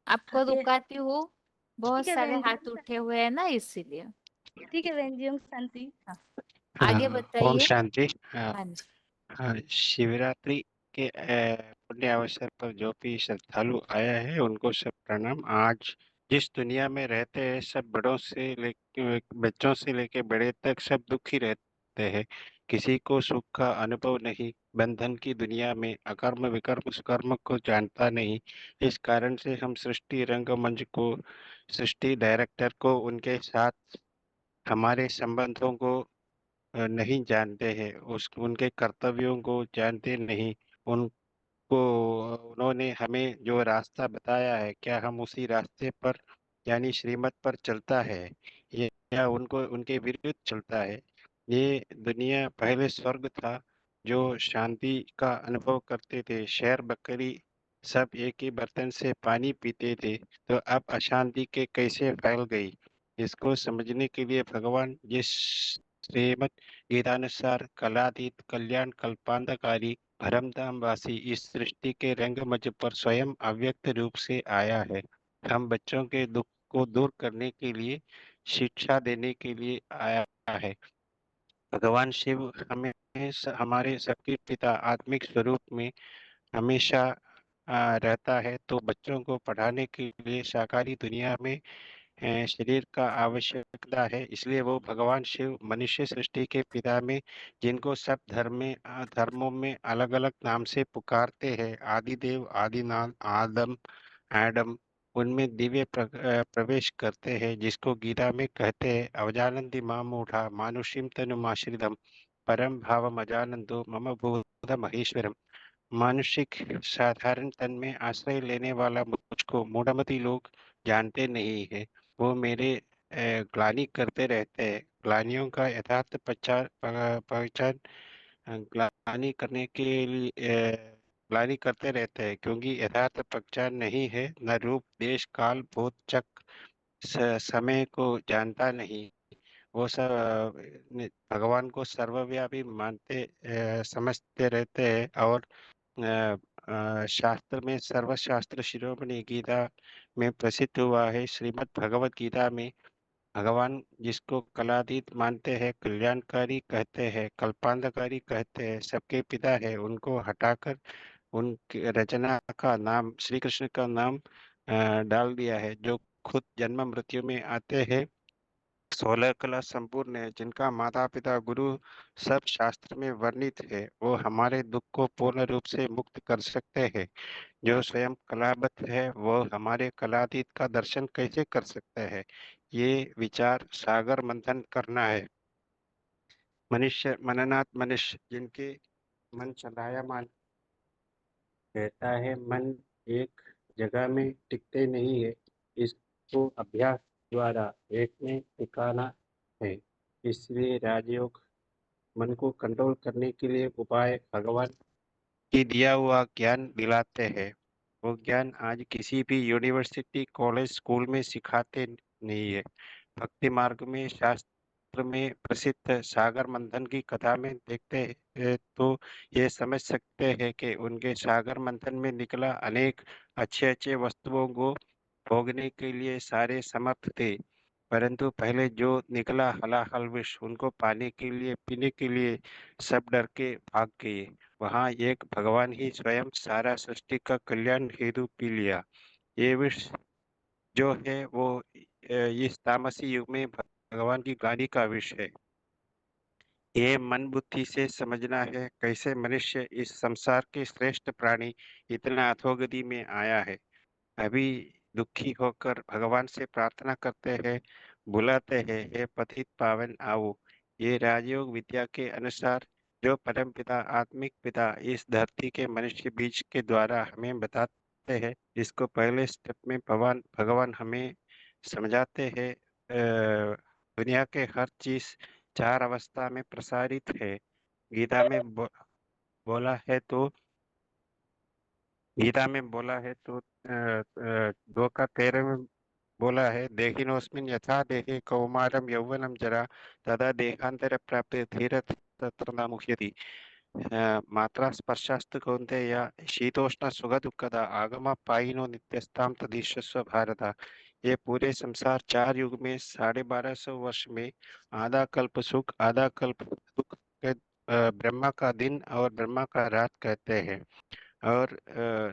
आपको ये रुकाती हूँ, बहुत ठीक है सारे बहन जी, हाथ उठे हुए हैं ना, इसीलिए। ठीक है बहन जी, ओम शांति। आगे ओम बताइए। शांति। हाँ जी। शिवरात्रि के पुण्य अवसर पर जो भी श्रद्धालु आया है उनको सब प्रणाम। आज जिस दुनिया में रहते हैं सब बड़ों से लेके बच्चों से लेके बड़े तक सब दुखी रहते हैं, किसी को सुख का अनुभव नहीं, बंधन की दुनिया में अकर्म विकर्म सुकर्म को जानता नहीं। इस कारण से हम सृष्टि रंगमंच को, सृष्टि डायरेक्टर को, उनके साथ हमारे संबंधों को नहीं जानते हैं, उस उनके कर्तव्यों को जानते नहीं। उनको उन्होंने हमें जो रास्ता बताया है, क्या हम उसी रास्ते पर यानी श्रीमत पर चलता है या उनको उनके विरुद्ध चलता है। ये दुनिया पहले स्वर्ग था, जो शांति का अनुभव करते थे, शेर बकरी सब एक ही बर्तन से पानी पीते थे, तो अब अशांति के कैसे फैल गई। इसको समझने के लिए भगवान जिस श्रीमद् गीतानुसार कलातीत कल्याण कल्पांतकारी भरमधामवासी इस सृष्टि के रंगमंच पर स्वयं अव्यक्त रूप से आया है, हम बच्चों के दुख को दूर करने के लिए, शिक्षा देने के लिए आया है। भगवान शिव हमें हमारे सबके पिता आत्मिक स्वरूप में हमेशा रहता है, तो बच्चों को पढ़ाने के लिए साकारी दुनिया में शरीर का आवश्यकता है। इसलिए वो भगवान शिव मनुष्य सृष्टि के पिता में, जिनको सब धर्मों में अलग अलग नाम से पुकारते हैं, आदिदेव, आदिनाथ, आदम, एडम, उनमें दिव्य प्रवेश करते हैं, जिसको गीता में कहते हैं अवजानन्ति मामूढ़ा मानुषीं तनुमाश्रितम् परम भावम् अजानन्तो मम भूत महेश्वरम। मानुषिक साधारण तन में आश्रय लेने वाला मुझको मूढ़मती लोग जानते नहीं है। वो मेरे ग्लानि करते रहते हैं। ग्लानियों का यथार्थ पहचान ग्लानि करने के लिए ग्लानि करते रहते हैं, क्योंकि यथार्थ पहचान नहीं है, न रूप देश काल भूत चक्र समय को जानता नहीं। वो सब भगवान को सर्वव्यापी मानते समझते रहते हैं। और शास्त्र में सर्वशास्त्र शिरोमणि गीता में प्रसिद्ध हुआ है, श्रीमद् भगवत गीता में भगवान जिसको कलातीत मानते हैं, कल्याणकारी कहते हैं, कल्पांतकारी कहते हैं, सबके पिता है, उनको हटाकर उनकी रचना का नाम श्री कृष्ण का नाम डाल दिया है, जो खुद जन्म मृत्यु में आते हैं, 16 कला संपूर्ण है, जिनका माता पिता गुरु सब शास्त्र में वर्णित है, वो हमारे दुख को पूर्ण रूप से मुक्त कर सकते हैं। जो स्वयं कलाबद्ध है वो हमारे कलातीत का दर्शन कैसे कर सकता है। ये विचार सागर मंथन करना है। मनुष्य मननात मनुष्य, जिनके मन चलायमान रहता है, मन एक जगह में टिकते नहीं है, इसको अभ्यास द्वारा एक में टिकाना है। इसलिए राजयोग मन को कंट्रोल करने के लिए उपाय भगवान की दिया हुआ ज्ञान दिलाते हैं। वो ज्ञान आज किसी भी यूनिवर्सिटी कॉलेज स्कूल में सिखाते नहीं है। भक्ति मार्ग में शास्त्र में प्रसिद्ध सागर मंथन की कथा में देखते हैं तो ये समझ सकते हैं कि उनके सागर मंथन में निकला अनेक अच्छे अच्छे वस्तुओं को भोगने के लिए सारे समर्थ थे, परंतु पहले जो निकला हलाहल विष, उनको पाने के लिए पीने के लिए सब डर के भाग गए। वहाँ एक भगवान ही स्वयं सारा सृष्टि का कल्याण हेतु पी लिया। ये विष जो है वो इस तामसी युग में भगवान की गाड़ी का विष है। ये मन बुद्धि से समझना है कैसे मनुष्य इस संसार के श्रेष्ठ प्राणी इतना अधोगति में आया है। अभी दुखी होकर भगवान से प्रार्थना करते हैं, बुलाते हैं, हे पतित पावन आओ। ये राजयोग विद्या के अनुसार जो परम पिता आत्मिक पिता इस धरती के मनुष्य बीज के द्वारा हमें बताते हैं, इसको पहले स्टेप में भगवान हमें समझाते हैं दुनिया के हर चीज 4 अवस्था में प्रसारित है। गीता में बोला है तो 2 का 13 में बोला है, देहिनोऽस्मिन् यथा देहे कौमारं यौवनं जरा तदा देहांतर प्राप्ते धीर तत्र न मुह्यति। मात्रा स्पर्शास्तु कौन्तेय शीतोष्ण सुख दुःखदा आगम पायिनो नित्यस्तां तदीशस्व भारत। ये पूरे संसार 4 युग में 1250 वर्ष में आधा कल्प सुख आधा कल्प दुख के ब्रह्मा का दिन और ब्रह्मा का रात कहते हैं। और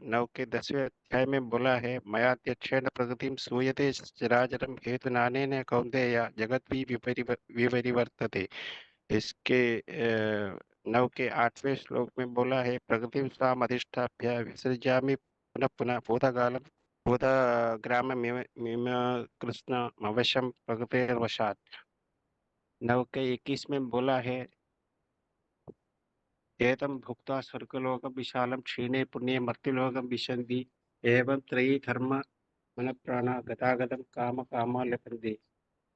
9 के 10वें अध्याय में बोला है, मया त्यक्षेण प्रकृतिं सूयते चराचरं हेतु नानेन कौन्तेय जगत् विपरिवर्तते। इसके 9 के 8वें श्लोक में बोला है, प्रकृतिं स्वाम अधिष्ठाप्य विसृजामि पुनः पुनः भूतग्राममिव कृष्णमवशं प्रकृतेर्वशात्। 9 के 21 में बोला है, एतं भुक्त्वा स्वर्गलोकं विशालं क्षीणे पुण्ये मर्त्युलोकं विशन्ति एवं त्रयी धर्म मन प्राणा गतागतं काम कामा लभन्ते।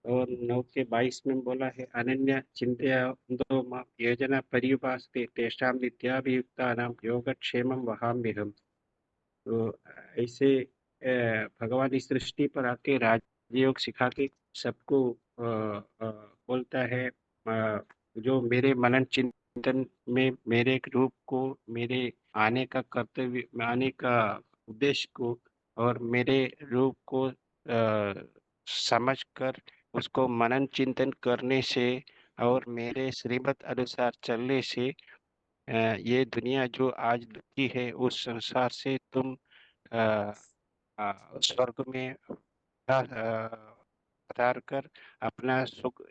और 9 के 22 में बोला है, अनन्य चिंतया मां ये जना पर्युपासते तेषां नित्याभियुक्तानां योगक्षेमं वहाम्यहम्। तो ऐसे भगवान इस सृष्टि पर आके राजयोग सिखा के सबको बोलता है, जो मेरे मनन चिंतन में मेरे रूप को, मेरे आने का कर्तव्य, आने का उद्देश्य को और मेरे रूप को समझकर उसको मनन चिंतन करने से और मेरे श्रीमत अनुसार चलने से ये दुनिया जो आज दुखी है उस संसार से तुम स्वर्ग में पधार कर अपना सुख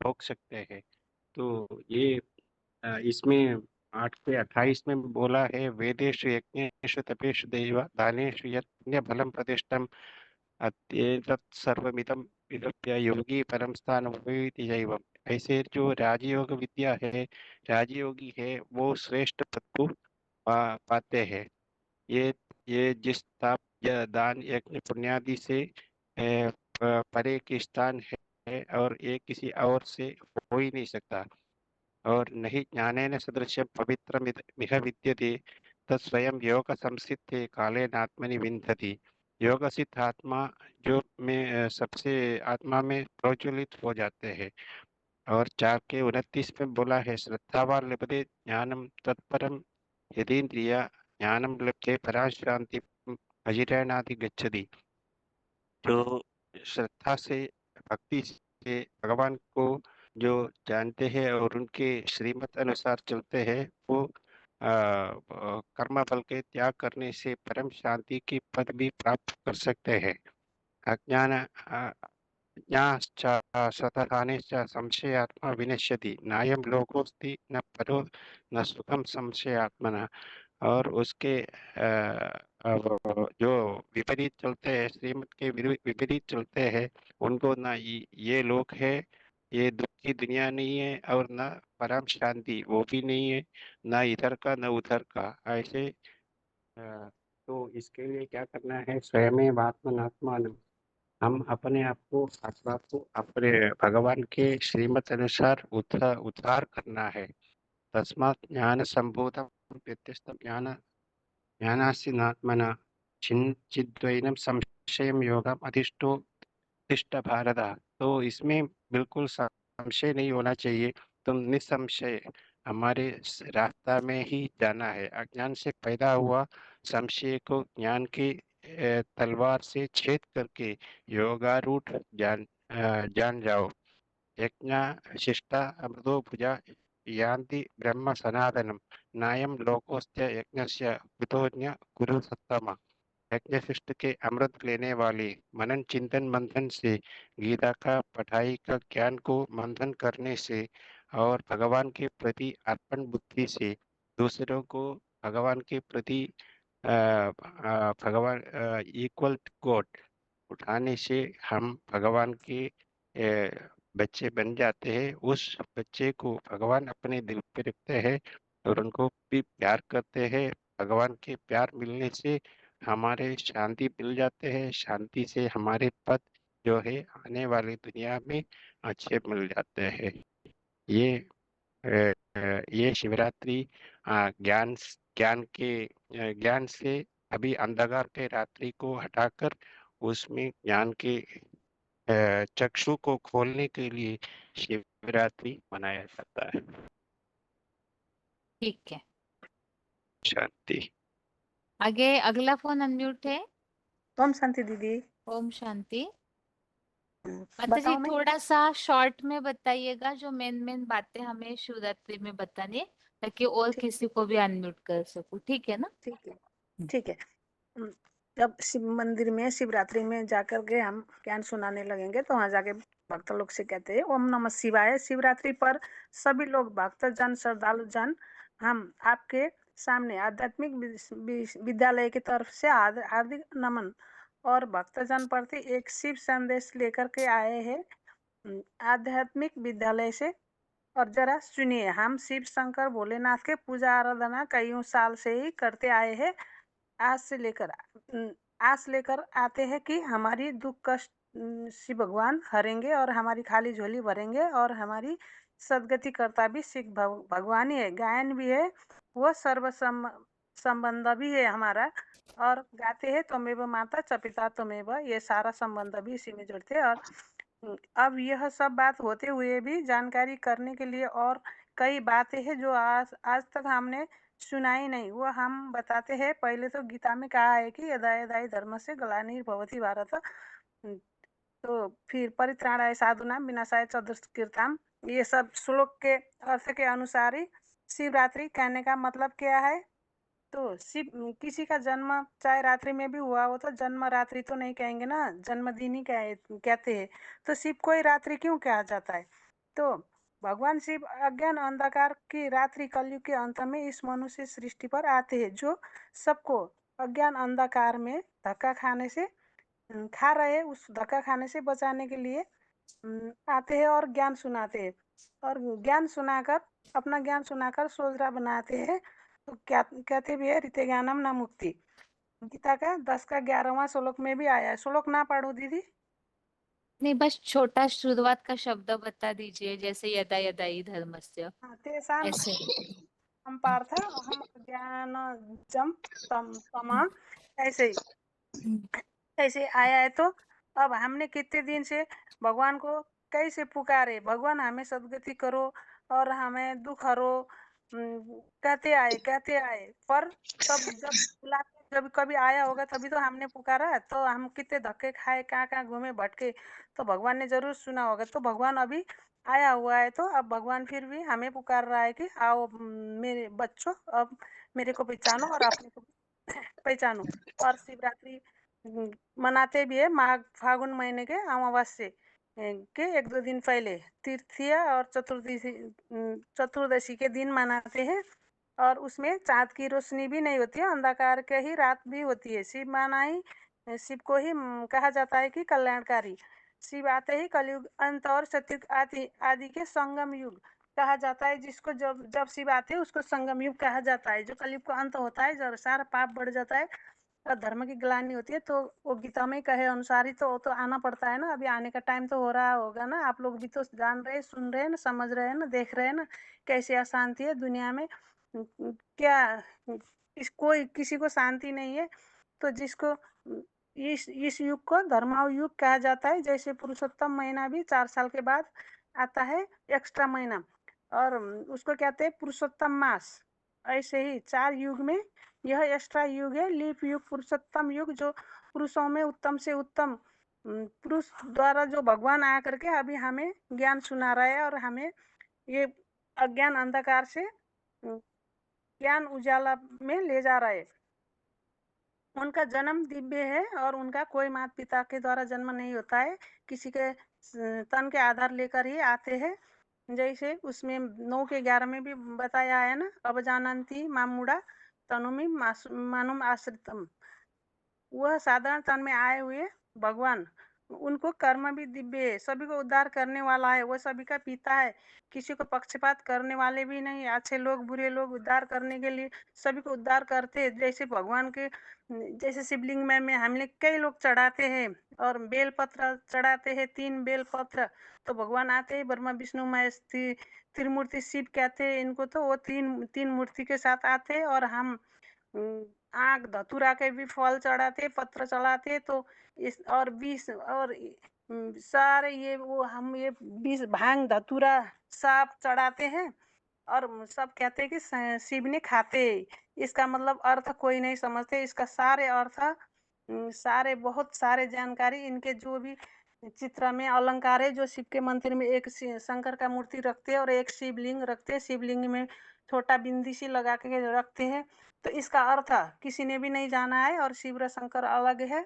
भोग सकते हैं। तो ये इसमें 8 से 28 में बोला है, वेदेषु यज्ञेषु तपेषु दैव दानेषु यत् पुण्यफलं प्रतिष्ठम् अत्येतत् सर्वमिदं विलप्य योगी परम स्थान उपवीति जैवम्। ऐसे जो राजयोग विद्या है, राजयोगी है, वो श्रेष्ठ पद को पाते हैं। ये जिस ताप या दान यज्ञ पुण्यादि से परे के स्थान है और ये किसी और से हो ही नहीं सकता। और नहीं ज्ञानेन सदृशं पवित्रं मिह विद्यते तत्स्वयं योग संसिद्धे कालेन आत्मनि विन्दति। योग सिद्ध आत्मा जो में सबसे आत्मा में प्रज्वलित हो जाते हैं। और 4 के 29 में बोला है, श्रद्धावान लभते ज्ञानम तत्परम यदीन्द्रिया ज्ञानम लभते परां शांति अजिरणादि गच्छति। जो श्रद्धा से, भक्ति से भगवान को जो जानते हैं और उनके श्रीमत अनुसार चलते हैं, वो कर्म बल के त्याग करने से परम शांति की पद भी प्राप्त कर सकते हैं। अज्ञान शतहानिश्च संशयात्मा विनश्यति नायं लोकोस्ति न परो न सुखम संशयात्मना। और उसके जो विपरीत चलते हैं, श्रीमत के विपरीत चलते हैं, उनको ना ये लोक है, ये दुख की दुनिया नहीं है, और ना परम शांति वो भी नहीं है, ना इधर का न उधर का। ऐसे तो इसके लिए क्या करना है, स्वयं आत्मनात्मान, हम अपने आप को, आत्मा को अपने भगवान के श्रीमत अनुसार उद्धार करना है। तस्मात् ज्ञान संबोधम व्यत्यस्तं ज्ञानास्यनात्मना चिद्वैनं संशयं योगम अधिष्ठो तिष्ठ भारत। तो इसमें बिल्कुल संशय नहीं होना चाहिए, तुम निसंशय हमारे रास्ता में ही जाना है। अज्ञान से पैदा हुआ संशय को ज्ञान की तलवार से छेद करके योगारूढ़ जान जाओ। यज्ञ शिष्टा अमृतो भुजा यान्ति ब्रह्म सनातनम नायम लोकोस्त्य यज्ञस्य कुतोज्ञ गुरु सत्तम। यज्ञशिष्ट के अमृत लेने वाले मनन चिंतन मंथन से, गीता का पढ़ाई का ज्ञान को मंथन करने से और भगवान के प्रति अर्पण बुद्धि से दूसरों को भगवान के प्रति भगवान इक्वल गॉड उठाने से हम भगवान के बच्चे बन जाते हैं। उस बच्चे को भगवान अपने दिल पे रखते हैं और उनको भी प्यार करते हैं। भगवान के प्यार मिलने से हमारे शांति मिल जाते हैं, शांति से हमारे पद जो है आने वाली दुनिया में अच्छे मिल जाते हैं। ये ये शिवरात्रि ज्ञान ज्ञान से अभी अंधकार के रात्रि को हटाकर उसमें ज्ञान के चक्षु को खोलने के लिए शिवरात्रि मनाया जाता है। ठीक है, शांति। आगे अगला फोन अनम्यूट है। ओम शांति दीदी। ओम शांति। माता जी बताओ मैं थोड़ा सा शॉर्ट में बताइएगा, जो मेन बातें हमें शिवरात्रि में बतानी है, ताकि और ठीक किसी को भी अनम्यूट कर सकूं। ठीक है ना? ठीक है ठीक है। जब शिव मंदिर में शिवरात्रि में जाकर के हम ज्ञान सुनाने लगेंगे तो वहां जाके भक्त लोग से कहते हैं ओम नमः शिवाय। शिवरात्रि पर सभी लोग भक्त जन श्रद्धालु जन हम आपके सामने आध्यात्मिक विद्यालय की तरफ से हार्दिक नमन और भक्तजन प्रति एक शिव संदेश लेकर के आए हैं आध्यात्मिक विद्यालय से। और जरा सुनिए, हम शिव शंकर भोलेनाथ के पूजा आराधना कईयों साल से ही करते आए हैं। आस लेकर आते हैं कि हमारी दुख कष्ट शिव भगवान हरेंगे और हमारी खाली झोली भरेंगे और हमारी सदगति करता भी शिव भगवान ही है। गायन भी है, वो सर्व संबंध भी है हमारा। और गाते हैं त्वमेव माता च पिता त्वमेव, ये सारा संबंध भी इसी में जुड़ते हैं। और अब यह सब बात होते हुए भी जानकारी करने के लिए और कई बातें हैं जो आज तक हमने सुनाई नहीं, वो हम बताते हैं। पहले तो गीता में कहा है कि यदा यदा हि धर्मस्य ग्लानिर्भवति भारत, तो फिर परित्राणाय साधूनां विनाशाय च दुष्कृताम्, ये सब श्लोक के अर्थ के अनुसार ही शिवरात्रि कहने का मतलब क्या है। तो शिव किसी का जन्म चाहे रात्रि में भी हुआ हो तो जन्म रात्रि तो नहीं कहेंगे ना, जन्मदिन ही कहते हैं। तो शिव को ही रात्रि क्यों कहा जाता है? तो भगवान शिव अज्ञान अंधकार की रात्रि कलयुग के अंत में इस मनुष्य सृष्टि पर आते हैं, जो सबको अज्ञान अंधकार में धक्का खाने से खा रहे, उस धक्का खाने से बचाने के लिए आते हैं और ज्ञान सुनाते हैं। और ज्ञान सुनाकर अपना ज्ञान सुनाकर सोजरा बनाते हैं। तो क्या कहते भी है, रीते ज्ञानम ना मुक्ति। गीता का 10 का 11वां श्लोक में भी आया है। श्लोक ना पढ़ू दीदी? नहीं, बस छोटा शुरुआत का शब्द बता दीजिए, जैसे यदा यदा हि धर्मस्य, तेषां ऐसे। हम पार्थ अहम ज्ञानजं तमा, ऐसे ऐसे आया है। तो अब हमने कितने दिन से भगवान को कैसे पुकारे, भगवान हमें सदगति करो और हमें दुख हरो, कहते आए। पर तब जब कभी आया होगा तभी तो हमने पुकारा। तो हम कितने धक्के खाए, कहाँ कहाँ घूमे भटके, तो भगवान ने जरूर सुना होगा। तो भगवान अभी आया हुआ है, तो अब भगवान फिर भी हमें पुकार रहा है कि आओ मेरे बच्चों, अब मेरे को पहचानो और अपने को पहचानो। और शिवरात्रि मनाते भी है माघ फागुन महीने के अमावस्या के 1-2 दिन पहले, तृतीया और चतुर्दशी के दिन मनाते हैं। और उसमें चाँद की रोशनी भी नहीं होती है, अंधकार के ही रात भी होती है। शिव को ही कहा जाता है कि कल्याणकारी। शिव आते ही कलयुग अंत और सतयुग आदि के संगम युग कहा जाता है। जिसको जब जब शिव आते हैं उसको संगम युग कहा जाता है। जो कलयुग का अंत होता है, जब सारा पाप बढ़ जाता है और धर्म की ग्लानि होती है, तो वो गीता में कहे अनुसार ही तो आना पड़ता है ना। अभी आने का टाइम तो हो रहा होगा ना, आप लोग भी तो जान रहे, सुन रहे हैं ना, समझ रहे हैं ना, देख रहे हैं ना कैसी अशांति है दुनिया में। क्या कोई किसी को शांति नहीं है। तो जिसको इस युग को धर्माव युग कहा जाता है। जैसे पुरुषोत्तम महीना भी 4 साल के बाद आता है, एक्स्ट्रा महीना, और उसको कहते हैं पुरुषोत्तम मास। ऐसे ही 4 युग में यह एक्स्ट्रा युग है, लीप युग, पुरुषोत्तम युग, जो पुरुषों में उत्तम से उत्तम पुरुष द्वारा जो भगवान आ करके अभी हमें ज्ञान सुना रहा है और हमें ये अज्ञान अंधकार से ज्ञान उजाला में ले जा रहा है। उनका जन्म दिव्य है और उनका कोई माता पिता के द्वारा जन्म नहीं होता है, किसी के तन के आधार लेकर ही आते हैं। जैसे उसमें 9 के 11 में भी बताया है ना, अब जानंती मामूढ़ा तनुमी मानुम आश्रितम। वह साधारण तन में आए हुए भगवान उनको कर्म भी दिव्य है, सभी को उद्धार करने वाला है, वो सभी का पिता है, किसी को पक्षपात करने वाले भी नहीं, अच्छे लोग बुरे लोग उद्धार करने के लिए सभी को उद्धार करते हैं। जैसे भगवान के जैसे शिवलिंग में हमने कई लोग चढ़ाते हैं और बेल पत्र चढ़ाते हैं, 3 बेल पत्र, तो भगवान आते हैं, ब्रह्मा विष्णु महेश त्रिमूर्ति शिव कहते हैं इनको, तो वो तीन मूर्ति के साथ आते हैं और हम आग धतूरा के भी फल चढ़ाते, पत्र चढ़ाते, तो इस और 20 और सारे ये वो हम ये 20 भांग धतूरा सब चढ़ाते हैं और सब कहते हैं कि शिव ने खाते। इसका मतलब अर्थ कोई नहीं समझते, इसका सारे अर्थ सारे बहुत सारे जानकारी इनके जो भी चित्र में अलंकार है, जो शिव के मंदिर में एक शंकर का मूर्ति रखते हैं और एक शिवलिंग रखते हैं, शिवलिंग में छोटा बिंदी सी लगा के रखते हैं, तो इसका अर्थ किसी ने भी नहीं जाना है और शिव और शंकर अलग है।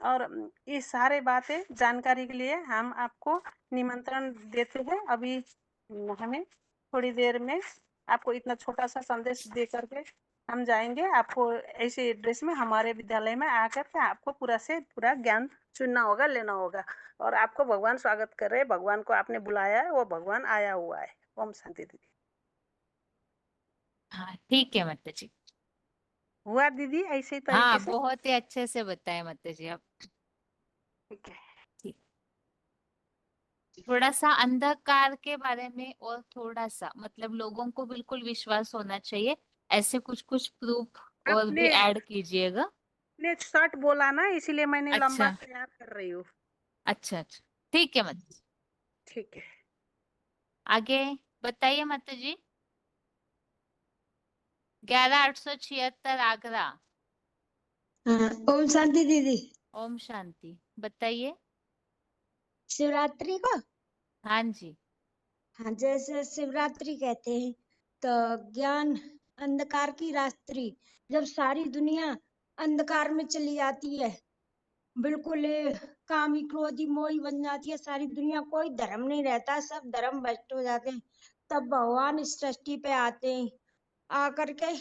और ये सारे बातें जानकारी के लिए हम आपको निमंत्रण देते हैं। अभी हमें थोड़ी देर में आपको इतना छोटा सा संदेश दे करके हम जाएंगे। आपको ऐसे एड्रेस में हमारे विद्यालय में आकर के आपको पूरा से पूरा ज्ञान चुनना होगा, लेना होगा, और आपको भगवान स्वागत कर रहे हैं। भगवान को आपने बुलाया है, वो भगवान आया हुआ है। ओम शांति दीदी। हाँ ठीक है माता जी। हुआ दीदी ऐसे ही हाँ तरीके से? बहुत ही अच्छे से बताया माता जी आप। ठीक है। ठीक। थोड़ा सा अंधकार के बारे में और थोड़ा सा मतलब लोगों को बिल्कुल विश्वास होना चाहिए, ऐसे कुछ कुछ प्रूफ और भी आपने ऐड कीजिएगा। आपने शॉर्ट बोला ना, इसीलिए मैंने लंबा अच्छा तैयार कर रही हूँ। अच्छा अच्छा ठीक है माता जी। ठीक है। आगे बताइए माता जी। 11876 आगरा। ओम शांति दीदी। ओम शांति। बताइए। शिवरात्रि का, हाँ जी। हाँ, जैसे शिवरात्रि कहते हैं तो ज्ञान अंधकार की रात्रि, जब सारी दुनिया अंधकार में चली जाती है, बिल्कुल कामी क्रोधी मोही बन जाती है सारी दुनिया, कोई धर्म नहीं रहता, सब धर्म भ्रष्ट हो जाते हैं, तब भगवान इस सृष्टि पे आते हैं, आकर के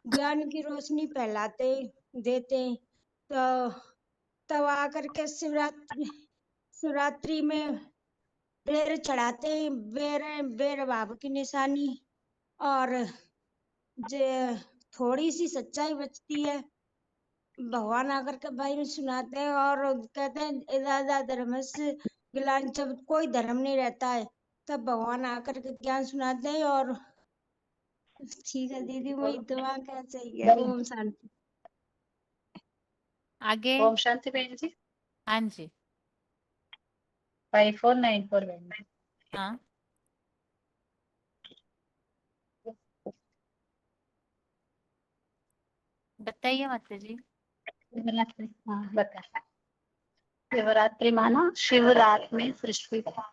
ज्ञान की रोशनी फैलाते देते हैं। तो तब आकर के शिवरात्रि में बेर चढ़ाते हैं, बेर भाव की निशानी, और थोड़ी सी सच्चाई बचती है, भगवान आकर के भाई में सुनाते हैं और कहते हैं दादा धर्म से गिलान, जब कोई धर्म नहीं रहता है तब भगवान आकर के ज्ञान सुनाते हैं। और ठीक है दीदी, वही दुआ क्या चाहिए। ओम शांति। आगे। ओम शांति बहन जी। हाँ जी। 5494 बहन जी। हाँ बताइए माता जी। शिवरात्रि, हाँ बता। शिवरात्रि माना शिवरात में सृष्टि का,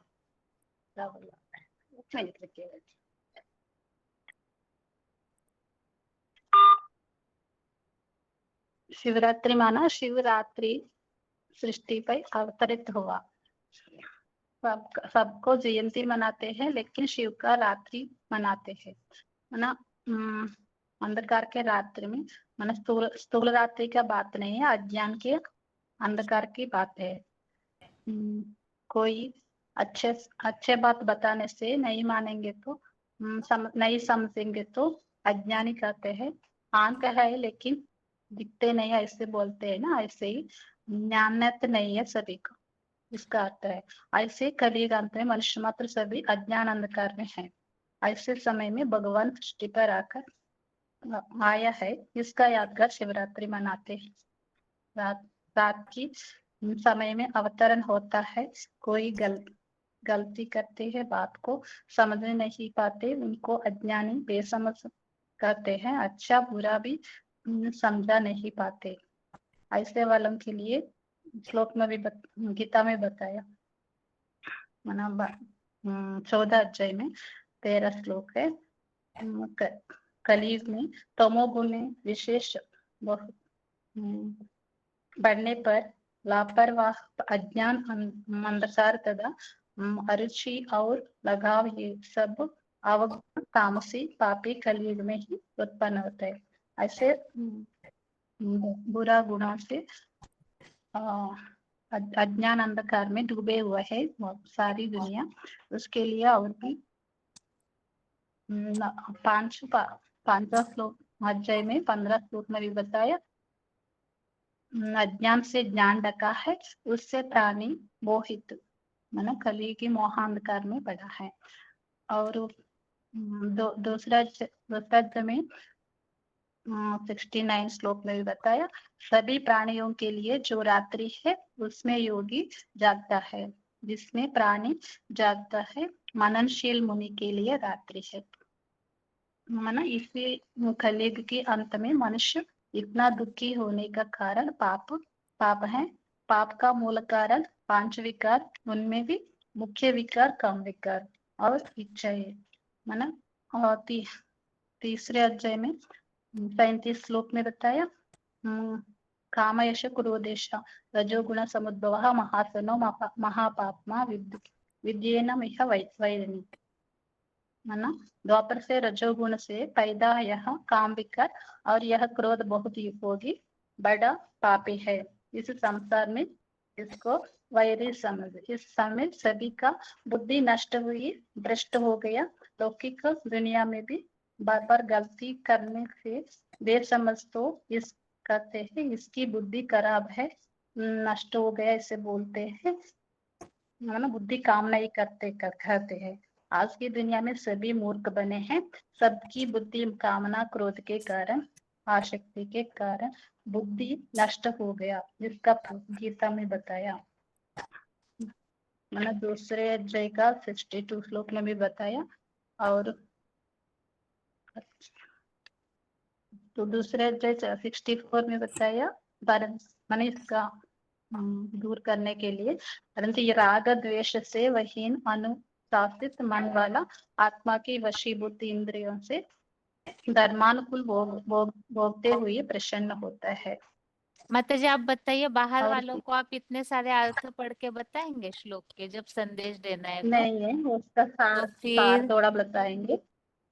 एक मिनट रुकिएगा। शिवरात्रि माना शिवरात्रि सृष्टि पर अवतरित हुआ। सबको जयंती मनाते हैं लेकिन शिव का रात्रि मनाते हैं, है ना। अंधकार के रात्रि में माना स्थूल रात्रि का बात नहीं है, अज्ञान के अंधकार की बात है। कोई अच्छे बात बताने से नहीं मानेंगे तो नहीं समझेंगे तो अज्ञानी कहते हैं। आंख है लेकिन दिखते नहीं है, ऐसे बोलते हैं ना, ऐसे ही ज्ञानत नहीं है सभी को, इसका अर्थ है। ऐसे कलियुग अंत में मनुष्य मात्र सभी अज्ञान अंधकार में है। ऐसे समय में भगवान सृष्टि पर आकर आया है, इसका यादगार शिवरात्रि मनाते हैं। रात की समय में अवतरण होता है। कोई गलती करते हैं, बात को समझ नहीं पाते, उनको अज्ञानी बेसमझ कहते हैं। अच्छा बुरा भी समझा नहीं पाते, ऐसे वालों के लिए श्लोक में भी गीता में बताया, माना 14 अध्याय में 13 श्लोक है। कलयुग में तमोगुण में विशेष बढ़ने पर लापरवाह, अज्ञान, अंधकार तथा अरुचि और लगाव, ये सब अवगुण तामसी पापी कलयुग में ही उत्पन्न होता है। ऐसे बुरा गुणों से अज्ञान अंधकार में डूबे हुए है सारी दुनिया, उसके लिए और भी पांचवा श्लोक अध्याय में 15 श्लोक में भी बताया, अज्ञान से ज्ञान ढका है, उससे प्राणी मोहित माना कली की मोहांधकार में पड़ा है। और दूसरा अध्याय में 69 श्लोक में भी बताया, सभी प्राणियों के लिए जो रात्रि है उसमें योगी जागता है, जिसमें प्राणी जागता है मननशील मुनि के लिए रात्रि है। माना इसी कलयुग के अंत में मनुष्य इतना दुखी होने का कारण पाप है। पाप का मूल कारण 5 विकार, उनमें भी मुख्य विकार काम विकार और इच्छा है। माना और तीसरे अध्याय में 35 श्लोक में बताया, काम यश क्रोधेश रजोगुण समुद्भव महासनो महापापमा विद्येन मिह वैरिणी। माना द्वापर से रजोगुण से पैदा यह काम विकार और यह क्रोध बहुत उपयोगी बड़ा पापी है। इस संसार में इसको वैरी समझ। इस समय सभी का बुद्धि नष्ट हुई, भ्रष्ट हो गया। लौकिक दुनिया में भी बार बार गलती करने से बेसमझ तो इस कहते हैं इसकी बुद्धि खराब है, नष्ट हो गया इसे बोलते हैं। माना बुद्धि काम नहीं कहते हैं। आज की दुनिया में सभी मूर्ख बने हैं, सबकी बुद्धि कामना क्रोध के कारण, आसक्ति के कारण बुद्धि नष्ट हो गया, जिसका गीता में बताया। मैंने दूसरे अध्याय का 62 श्लोक में भी बताया। और तो दूसरे अध्याय 64 में बताया, मैंने इसका दूर करने के लिए, परंतु ये राग द्वेष से वहीन अनुशासित मन वाला आत्मा की वशीभूत इंद्रियों से धर्मानुकूल भोगते हुए प्रसन्न होता है। माता जी आप बताइए, बाहर और वालों को आप इतने सारे अर्थ पढ़ के बताएंगे श्लोक के जब संदेश देना है तो? नहीं है, उसका सार फिर थोड़ा बताएंगे,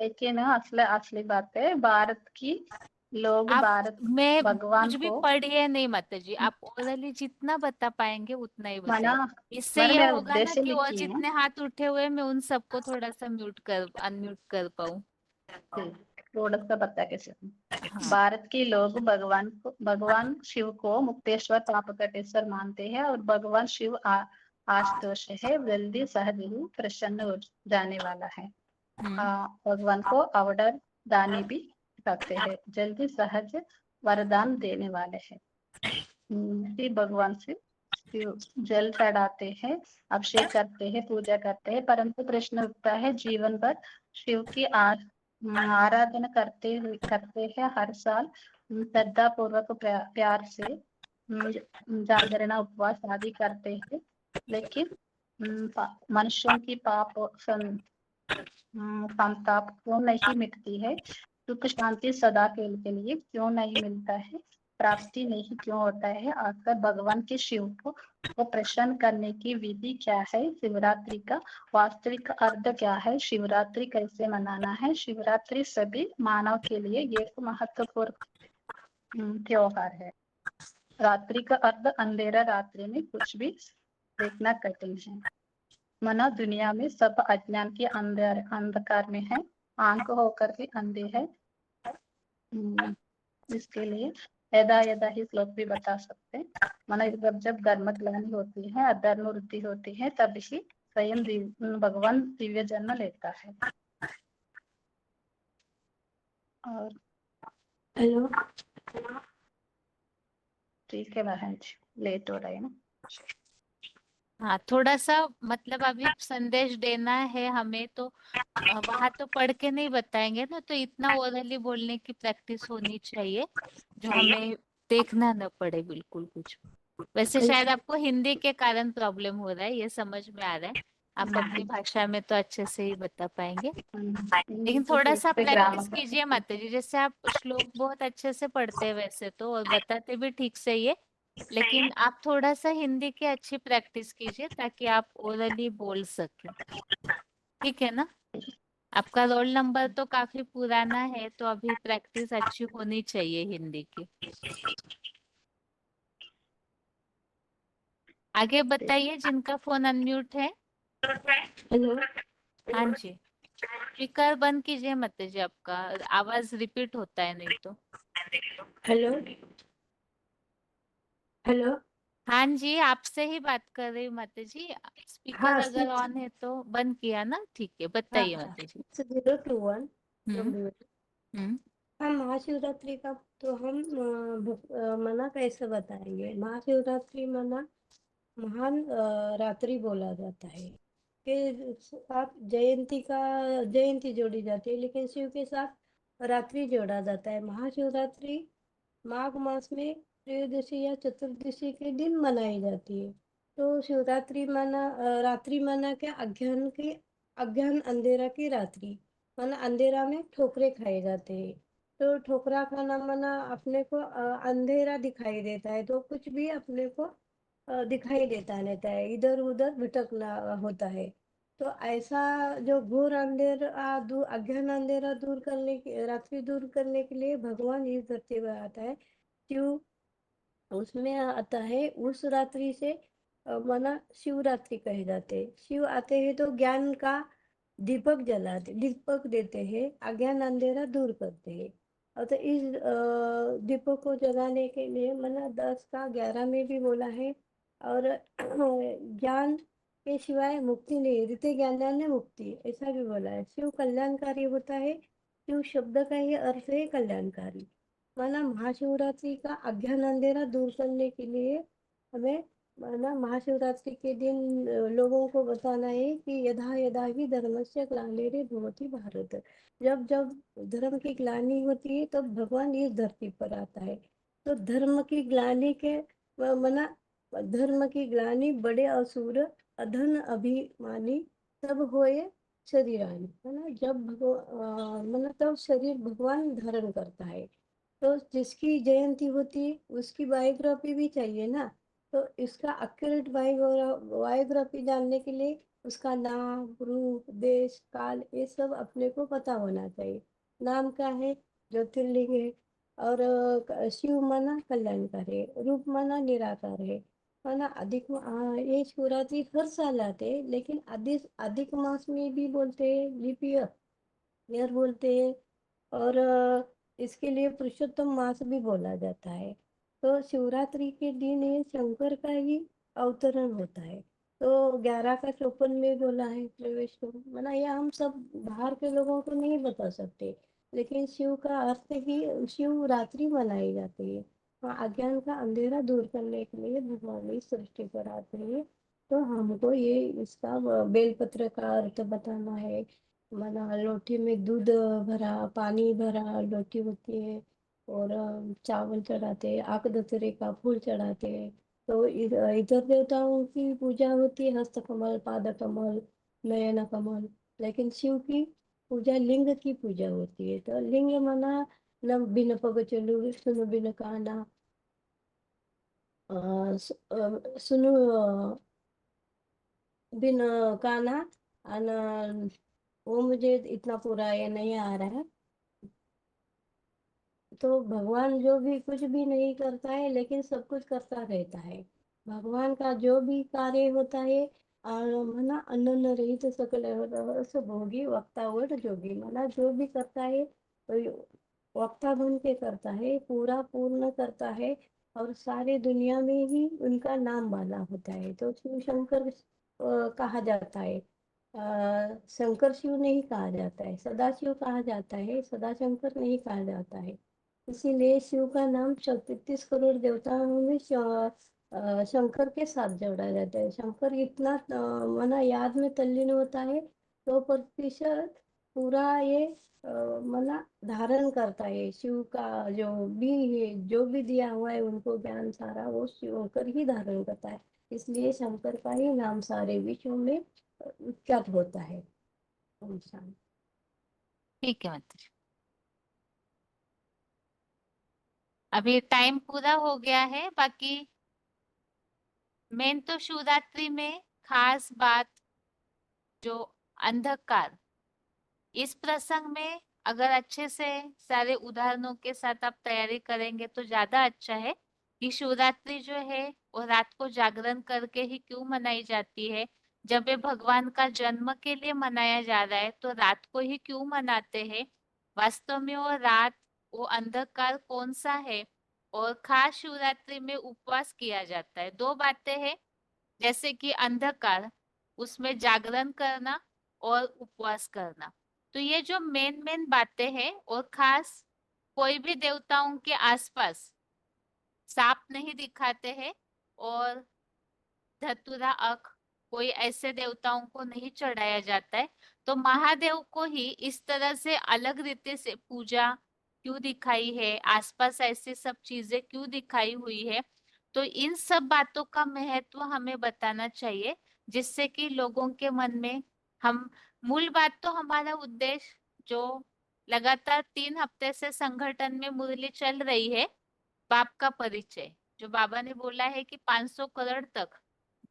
लेकिन असली बात है भारत की लोग आप भारत मैं भगवान कुछ भी को पढ़िए नहीं माता जी, आप ओरली जितना बता पाएंगे उतना ही मना बताइए। इससे मैंने ये मेरा होगा ना उद्देश्य कि वो लिखी है। जितने हाथ उठे हुए मैं उन सबको थोड़ा सा अनम्यूट कर पाऊं। थोड़ा सा बता कैसे। हाँ भारत के लोग भगवान शिव को मुक्तेश्वर पापकटेश्वर मानते हैं और भगवान शिव आशुतोष है, जल्दी सहज ही प्रसन्न हो जाने वाला है। भगवान को अवतार दानी भी कहते हैं, जल्दी सहज वरदान देने वाले हैं। शिव भगवान से जल चढ़ाते हैं, अभिषेक करते हैं, पूजा करते हैं, परंतु प्रश्न उठता है जीवन भर शिव की आराधना करते हैं। हर साल श्रद्धा पूर्वक प्यार से जागरण उपवास आदि करते हैं, लेकिन मनुष्यों की पाप संताप क्यों नहीं मिटती है? सुख शांति सदा के लिए क्यों नहीं मिलता है? प्राप्ति नहीं क्यों होता है? आखिर भगवान के शिव को प्रसन्न करने की विधि क्या है? शिवरात्रि का वास्तविक अर्थ क्या है? शिवरात्रि कैसे मनाना है? शिवरात्रि सभी मानव के लिए एक महत्वपूर्ण त्योहार है। रात्रि का अर्थ अंधेरा, रात्रि में कुछ भी देखना कठिन है। मना दुनिया में सब अज्ञान के अंधकार में है, आंख होकर भी अंधे है। इसके लिए यदा यदा ही श्लोक भी बता सकते हैं। माना जब धर्म ग्लानि होती है, अधर्म वृद्धि होती है, तब ही स्वयं भगवान दिव्य जन्म लेता है। और हेलो, ठीक है बहन जी, लेट हो रहा है ना। हाँ थोड़ा सा मतलब अभी संदेश देना है हमें तो वहां तो पढ़ के नहीं बताएंगे ना, तो इतना ओरली बोलने की प्रैक्टिस होनी चाहिए जो हमें देखना न पड़े बिल्कुल कुछ। वैसे शायद आपको हिंदी के कारण प्रॉब्लम हो रहा है, ये समझ में आ रहा है। आप अपनी भाषा में तो अच्छे से ही बता पाएंगे, लेकिन थोड़ा सा प्रैक्टिस कीजिए माता जी। जैसे आप श्लोक बहुत अच्छे से पढ़ते हैं वैसे तो, और बताते भी ठीक से ही है, लेकिन आप थोड़ा सा हिंदी की अच्छी प्रैक्टिस कीजिए ताकि आप ओरली बोल सके, ठीक है ना? आपका रोल नंबर तो काफी पुराना है, तो अभी प्रैक्टिस अच्छी होनी चाहिए हिंदी की। आगे बताइए जिनका फोन अनम्यूट है। हेलो। हाँ जी, स्पीकर बंद कीजिए माता जी, आपका आवाज रिपीट होता है नहीं तो। हेलो। हेलो। हाँ जी, आपसे ही बात कर रही हूँ माता जी। स्पीकर हाँ अगर ऑन है तो बंद किया ना, ठीक है, बताइए माता जी। 6021 हम्म डब्ल्यू। हम्म हम महाशिवरात्रि का तो हम मना कैसे बताएंगे। महाशिवरात्रि मना महान रात्रि बोला जाता है के साथ जयंती जोड़ी जाती है, लेकिन शिव के साथ रात्रि जोड़ा जाता है। महाशिवरात्रि माघ मास में त्रयोदशी या चतुर्दशी के दिन मनाई जाती है। तो शिवरात्रि माना रात्रि माना क्या, अज्ञान अंधेरा की रात्रि माना अंधेरा में ठोकरे खाए जाते हैं। तो ठोकरा खाना माना अपने को अंधेरा दिखाई देता है, तो कुछ भी अपने को दिखाई देता रहता है, इधर उधर भटकना होता है। तो ऐसा जो घोर अंधेरा अज्ञान अंधेरा दूर करने की रात्रि दूर करने के लिए भगवान इस धरती पर आता है। शिव उसमें आता है, उस रात्रि से माना शिवरात्रि कहे जाते हैं। शिव आते हैं तो ज्ञान का दीपक देते हैं, अज्ञान अंधेरा दूर करते हैं। और तो इस दीपक को जलाने के लिए माना 10 का 11 में भी बोला है। और ज्ञान के सिवाय मुक्ति नहीं, रीते ज्ञान ने मुक्ति ऐसा भी बोला है। शिव कल्याणकारी होता है। शिव शब्द का ही अर्थ है कल्याणकारी। माना महाशिवरात्रि का अज्ञान अंधेरा दूर करने के लिए हमें माना महाशिवरात्रि के दिन लोगों को बताना है कि यदा यदा ही धर्मस्य ग्लानिर्भवति भारत। जब जब धर्म की ग्लानि होती है तब भगवान इस धरती पर आता है। तो धर्म की ग्लानि के माना धर्म की ग्लानि बड़े असुर अधन अभिमानी सब होए शरीरानी। है ना, जब माना तब शरीर भगवान धारण करता है। तो जिसकी जयंती होती है उसकी बायोग्राफी भी चाहिए ना। तो इसका एक्यूरेट बायोग्राफी जानने के लिए उसका नाम, रूप, देश, काल ये सब अपने को पता होना चाहिए। नाम क्या है, ज्योतिर्लिंग है। और शिव माना कल्याणकारी है, रूप माना निराकार है। माना ये शिवरात्रि हर साल आते हैं, लेकिन अधिक मास में भी बोलते हैं, लीप ईयर बोलते हैं। और इसके लिए पुरुषोत्तम मास भी बोला जाता है। तो शिवरात्रि के दिन ये शंकर का ही अवतरण होता है। तो 11 का 54 में बोला है प्रवेश को, माना ये हम सब बाहर के लोगों को नहीं बता सकते, लेकिन शिव का अर्थ ही शिवरात्रि मनाई जाती है। अज्ञान का अंधेरा दूर करने के लिए भगवान इस सृष्टि पर आते हैं। तो हमको ये इसका बेलपत्र का अर्थ बताना है। माना लोटी में दूध भरा, पानी भरा लोटी होती है, और चावल चढ़ाते हैं, आक धतूरे का फूल चढ़ाते हैं। तो इधर देवताओं की पूजा होती है, हस्त कमल, पाद कमल, नयन कमल। लेकिन शिव की पूजा लिंग की पूजा होती है। तो लिंग माना न बिन पग चलू सुनु बिन काना, सुनु बिन काना। अन वो मुझे इतना पूरा ये नहीं आ रहा है। तो भगवान जो भी कुछ भी नहीं करता है, लेकिन सब कुछ करता रहता है। भगवान का जो भी कार्य होता है मना अन्न रहित सकल रस भोगी वक्ता जोगी। माना जो भी करता है तो वक्ता बन के करता है, पूरा पूर्ण करता है, और सारी दुनिया में ही उनका नाम वाला होता है। तो शिव शंकर कहा जाता है। शंकर शिव नहीं कहा जाता है, सदाशिव कहा जाता है, सदा शंकर नहीं कहा जाता है। इसीलिए शिव का नाम 33 करोड़ देवताओं में शंकर के साथ जोड़ा जाता है। शंकर इतना माना याद में तल्लीन होता है, 100% पूरा ये माना धारण करता है। शिव का जो भी है, जो भी दिया हुआ है उनको ज्ञान सारा वो शंकर ही धारण करता है। इसलिए शंकर का ही नाम सारे विश्व में विख्यात होता है। ओम शांति। ठीक है माता जी। अभी टाइम पूरा हो गया है। बाकी मेन तो शिवरात्रि में खास बात जो अंधकार, इस प्रसंग में अगर अच्छे से सारे उदाहरणों के साथ आप तैयारी करेंगे तो ज्यादा अच्छा है। कि शिवरात्रि जो है वो रात को जागरण करके ही क्यों मनाई जाती है। जब ये भगवान का जन्म के लिए मनाया जा रहा है तो रात को ही क्यों मनाते हैं। वास्तव में वो रात, वो अंधकार कौन सा है। और खास शिवरात्रि में उपवास किया जाता है। दो बातें हैं, जैसे कि अंधकार, उसमें जागरण करना और उपवास करना। तो ये जो मेन बातें हैं, और खास कोई भी देवताओं के आसपास सांप नहीं दिखाते हैं, और धतूरा अख कोई ऐसे देवताओं को नहीं चढ़ाया जाता है। तो महादेव को ही इस तरह से अलग रीति से पूजा क्यों दिखाई है, आसपास ऐसी सब चीजें क्यों दिखाई हुई है। तो इन सब बातों का महत्व हमें बताना चाहिए, जिससे कि लोगों के मन में हम, मूल बात तो हमारा उद्देश्य जो लगातार 3 हफ्ते से संगठन में मुरली चल रही है, बाप का परिचय, जो बाबा ने बोला है कि 500 करोड़ तक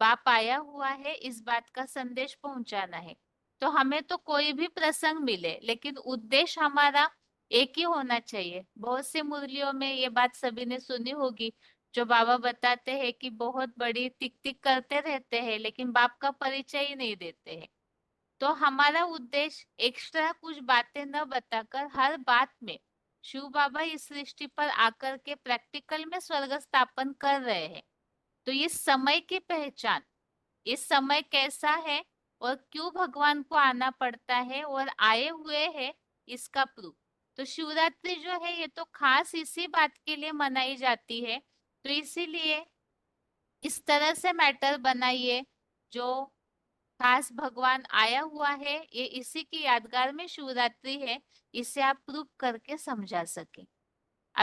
बाप आया हुआ है, इस बात का संदेश पहुंचाना है। तो हमें तो कोई भी प्रसंग मिले, लेकिन उद्देश्य हमारा एक ही होना चाहिए। बहुत सी मुरलियों में ये बात सभी ने सुनी होगी, जो बाबा बताते हैं कि बहुत बड़ी टिक टिक करते रहते हैं लेकिन बाप का परिचय ही नहीं देते हैं। तो हमारा उद्देश्य एक्स्ट्रा कुछ बातें न बताकर हर बात में शिव बाबा इस सृष्टि पर आकर के प्रैक्टिकल में स्वर्ग स्थापन कर रहे हैं। तो इस समय की पहचान, इस समय कैसा है और क्यों भगवान को आना पड़ता है और आए हुए हैं, इसका प्रूफ। तो शिवरात्रि जो है ये तो खास इसी बात के लिए मनाई जाती है। तो इसीलिए इस तरह से मैटर बनाइए, जो खास भगवान आया हुआ है, ये इसी की यादगार में शिवरात्रि है, इसे आप प्रूफ करके समझा सके।